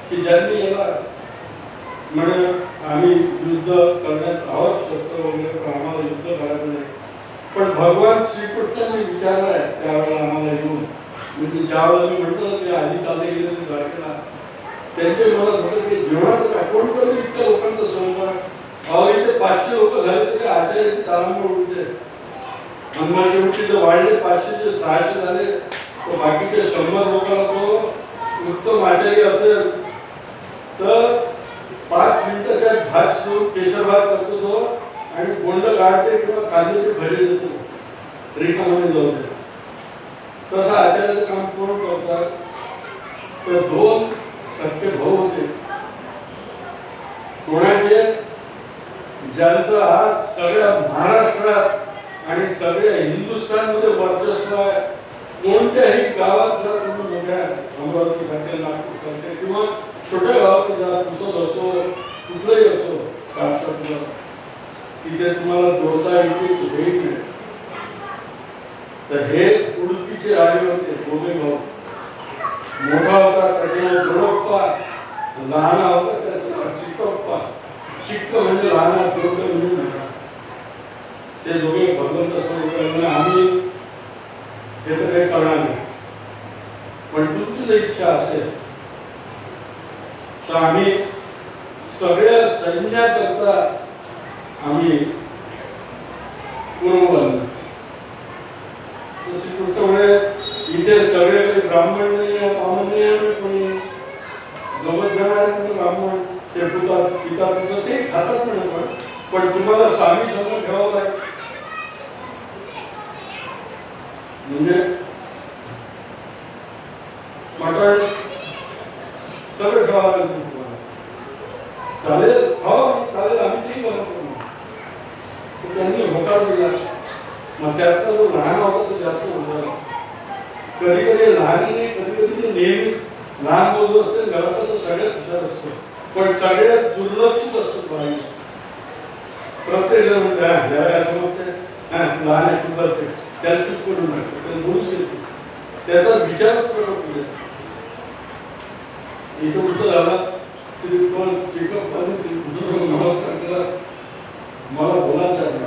S1: की ज्यांनी याला म्हणे आम्ही युद्ध करण्यात आहोत शस्त्र वगैरे पण आम्हाला युद्ध करायचं नाही. पण भगवान श्रीकृष्णांनी विचारलं आहे त्यावेळेला आम्हाला येऊन म्हणजे ज्यावेळेला मी म्हटलं की आधी चालले गेले द्वारकेला त्यांचे मनात होतं की जेवणाचं काय कोण करून इतक्या लोकांचा स्वयंपाक. अहो इथे 500 लोक झाले तरी आचार्याची तारांबळ उडते. आणि मग शेवटी जर वाढले 500 जे 600 झाले तर बाकीच्या 100 लोकांना तो उत्तम आचार्य असेल तर 5 मिनिटाच्या भात शिवून केशर भात करतो तो आणि गोंड काढते किंवा कांद्याचे भजे देतो रिकामाने जाऊ दे. तसं आचार्याचं काम कोण करतात तर 2 सख्खे भाऊ होते. कोणाचे ज्यांचं आज सगळ्या महाराष्ट्रात आणि सगळ्या हिंदुस्थानमध्ये वर्चस्व आहे. कोणत्याही गावात जर तुम्ही मोठ्या अमरावती सारख्या नागपूर सारख्या किंवा छोट्या गावात जा पुसद असो कुठलंही असो कापसातलं तिथे तुम्हाला डोसा इडली कुठेही मिळेल. तर हे उडुपीचे राजे होते दोघे भाऊ. मोठा होता त्याच्या दोडप्पा लहान होता त्याचा चिक्कप्पा. चिक्क म्हणजे लहान दोड म्हणजे मोठा. ते दोघे भगवंत स्वरूप आम्ही हे तर काही करणार नाही पण तुमची जर इच्छा असेल तर आम्ही सगळ्या सैन्याकरता आम्ही पूर्व बनलो. श्रीकृष्ण इथे सगळे काही ब्राह्मण नाही ब्राह्मण नाही कोणी 90 जण आहेत ब्राह्मण ते पिता ते खातात म्हणून पण तुम्हाला स्वामी समोर ठेवावं लागेल. म्हणजे ठेवावं लागेल तुम्हाला. चालेल, हो चालेल, आम्ही तेही बनवतो. त्यांनी होकार दिला. मग त्यातला जो लहान होता तो जास्त होता. कधी कधी लहान नाही, कधी कधी नेहमीच लहान मुलं असते घरातला तो सगळ्यात हुशार असतो, पण सगळ्यात दुर्लक्षित असतो बाहेर. प्रत्येक जण म्हणते ज्याला समजते लहान आहे खूप असते त्याला चूक करून टाकतो, त्याला बोलून देतो, त्याचा विचारच प्रकट केला. इथं उलट झाला श्री चेकअप आणि श्री नमस्कार केला. मला बोलायचं आहे,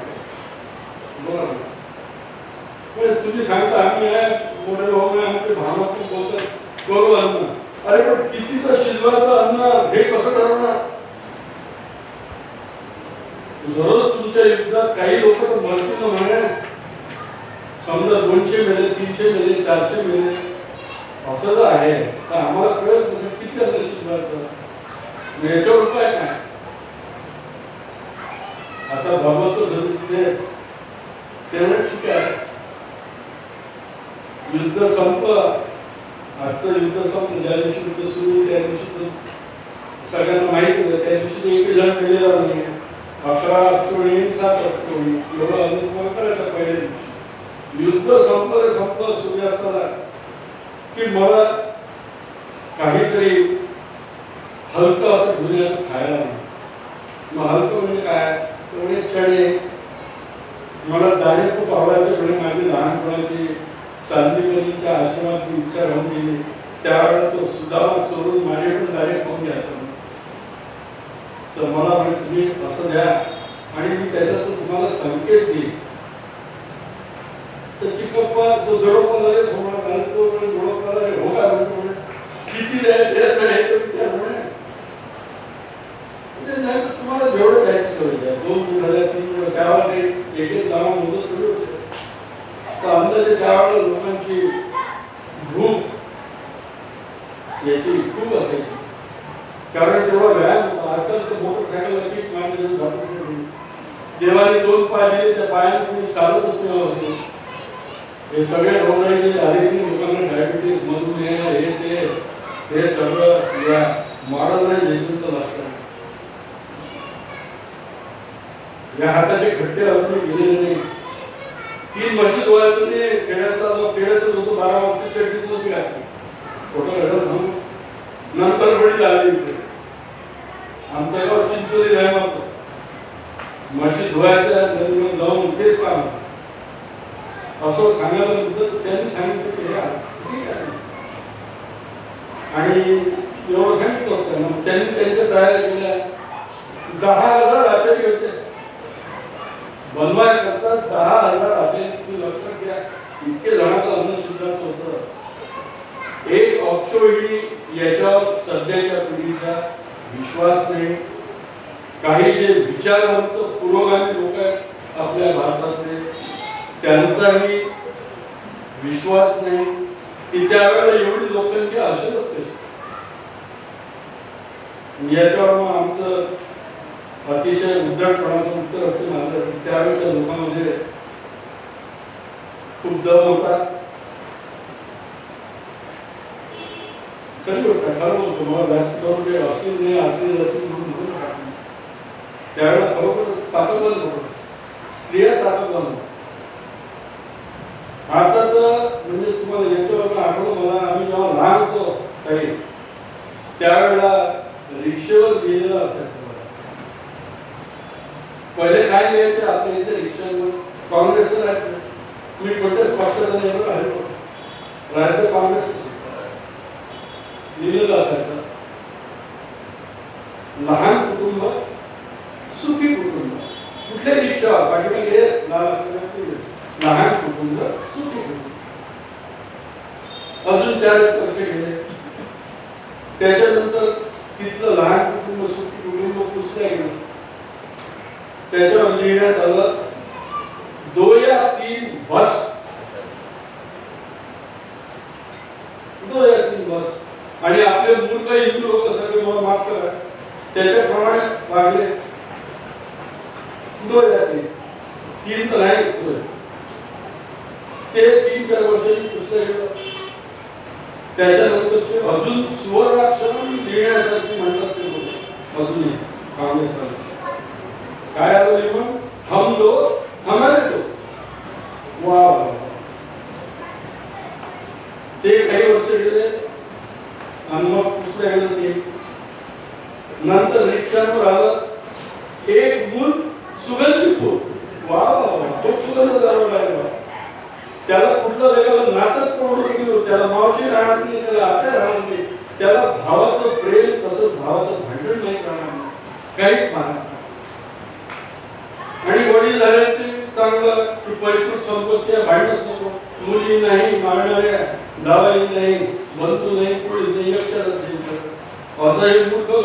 S1: बोला तुम्ही सांगता आम्ही मोठे भाऊ आमचे भावनात्मक बोलतात करू अन्न. अरे पण कितीचं शिजवायचं अन्न हे कसं ठरवणार? दररोज तुमच्या युद्धात काही लोक तर मरतील म्हणे, समजा 200 मेले, 300 मेले, 400 मेले, असं जर आहे तर आम्हाला कळत कसं किती अन्न शिजवायचं, याच्यावर उपाय काय? आता भगवत तेवढं ठीक आहे, युद्ध संपलं, आजचं युद्ध संपलं, ज्या दिवशी युद्ध सुरू त्या दिवशी सगळ्यांना माहिती होतं, त्या दिवशी एक जण गेलेला नाही. 11 अक्षोणी 7 अक्षोणी एवढं अनुभव करायचा पहिल्या दिवशी. युद्ध संपलं सूर्यास्ताला की मला काहीतरी हलकं असं घेऊन खायला. मग हलकं म्हणजे काय? तेवढे चणे, मला दाणे खूप आवडायचे. म्हणजे माझी लहानपणाची सांदीपल्लीच्या आश्रमात इच्छा राहून गेली. त्यावेळेला तो सुद्धा चोरून माझ्याकडून दाणे खाऊन घ्यायचा. तर मला म्हणजे तुम्ही असं द्या आणि मी त्याच्यातून तुम्हाला संकेत देईन. तर चिकप्पा तो जडोप्पा लगेच होणार नाही, तो जडोप्पा लगेच हो काय म्हणतो, किती द्यायचे नाही तो विचार म्हणे. नाही तर तुम्हाला जेवढं द्यायचं तेवढं द्या. 2 गुण झाल्या, 3 गुण, त्यावेळेला एक एक लावून होतं थोडी होतं. तर अंदाजे त्यावेळेला लोकांची भूक याची खूप असायची, कारण तेव्हा व्यायाम होता. आजकाल तर मोटरसायकल पीक मांडले जातच नाही. देवाने 2 पाय दिले, त्या पायाने कोणी चालतच नाही होते. हे सगळे रोगराई झाले की लोकांना डायबिटीज, मधुमेह, हे सगळं या मॉडर्नायझेशनचं लक्षण. या हाताचे खट्टे अजून गेलेले नाही. 3 म्हशी धुवायचं नाही, खेळायचं होतं 12 वर्ष चड्डीच नव्हती घातली. छोटं घडत सांगू नंतर बळी लागली. इथे आमच्या गाव चिंचोली नाही मागतो, म्हशी धुवायच्या नदीवर जाऊन तेच काम असं सांगायला होतं. त्यांनी सांगितलं की हे ठीक आहे आणि एवढं सांगितलं होतं त्यांना. त्यांनी त्यांच्या तयारी केल्या. 10,000 आचारी होते बनवाय करता. 10,000 आचारी तुम्ही लक्षात घ्या. इतके जणांचं अन्न शिजवायचं होतं. एक अक्षोहिणी याच्यावर सध्याच्या पिढीचा विश्वास नाही. काही जे विचारवंत पुरोगामी लोक आहेत आपल्या भारतातले, त्यांचाही विश्वास नाही की त्यावेळेला एवढी लोकसंख्या असेलच कशी. याच्यावर मग आमचं अतिशय उद्धटपणाचं उत्तर असते माझं. त्यावेळेच्या लोकांमध्ये खूप दम होता. खरी गोष्ट आहे, खरं बोलतो. मला जास्त करून ते असेल नाही असेल म्हणून त्यावेळेला खरोखर ताकदवान होतं, स्त्रिया ताकदवान होत्या. आता तर म्हणजे तुम्हाला याच्यावर आठवलं मला, आम्ही जेव्हा लहान होतो काही त्यावेळेला रिक्षेवर गेलेलं असायचं. पहिले काय लिहायचे आपल्या इथे रिक्षावर काँग्रेसचं राहायचं. तुम्ही कोणत्याच पक्षाचा नेमकं राहिलो राहायचं काँग्रेस लिहिलेलं असायचं. लहान कुटुंब सुखी कुटुंब. कुठल्या रिक्षा पाठीमागे लहान कुटुंब सुखी कुटुंब. अजून 4 वर्ष गेले. त्याच्यानंतर तिथलं लहान कुटुंब सुखी कुटुंब पुसल्या गेलं. त्याच्यावर लिहिण्यात आलं 2 या 3 बस. 2 या 3 बस. आणि आपले मूर्ख हिंदू लोक सगळे मला माफ करा त्याच्याप्रमाणे वागले. 2 या 3 तर नाही. ते 3-4 वर्षांनी पुसलं गेलं. त्याच्यानंतरचे अजून सुवर्णाक्षरम लिहिण्यासाठी म्हणतात ते लोक अजूनही काँग्रेसवाले काय आलं लिहून हम दो हमारे दो वा वा. ते काही वर्ष गेले आणि मग पुस्तक आलं ते नंतर रिक्षावर आलं एक मूल सुगंधी फूल वा तो सुगंध जाणवला आहे. त्याला कुठलं वेगळं नातच पडून गेलो त्याला मावशी राहणार नाही त्याला आत्या राहणार नाही त्याला भावाचं प्रेम तसंच भावाचं भांडण नाही राहणार नाही काहीच मानत आणि वडील झाले ते चांगलं की पैतृक संपत्ती भांडणच नको मुली नाही मागणाऱ्या जावाई नाही बंधू नाही कोणी नाही अक्षरच असं हे मूर्ख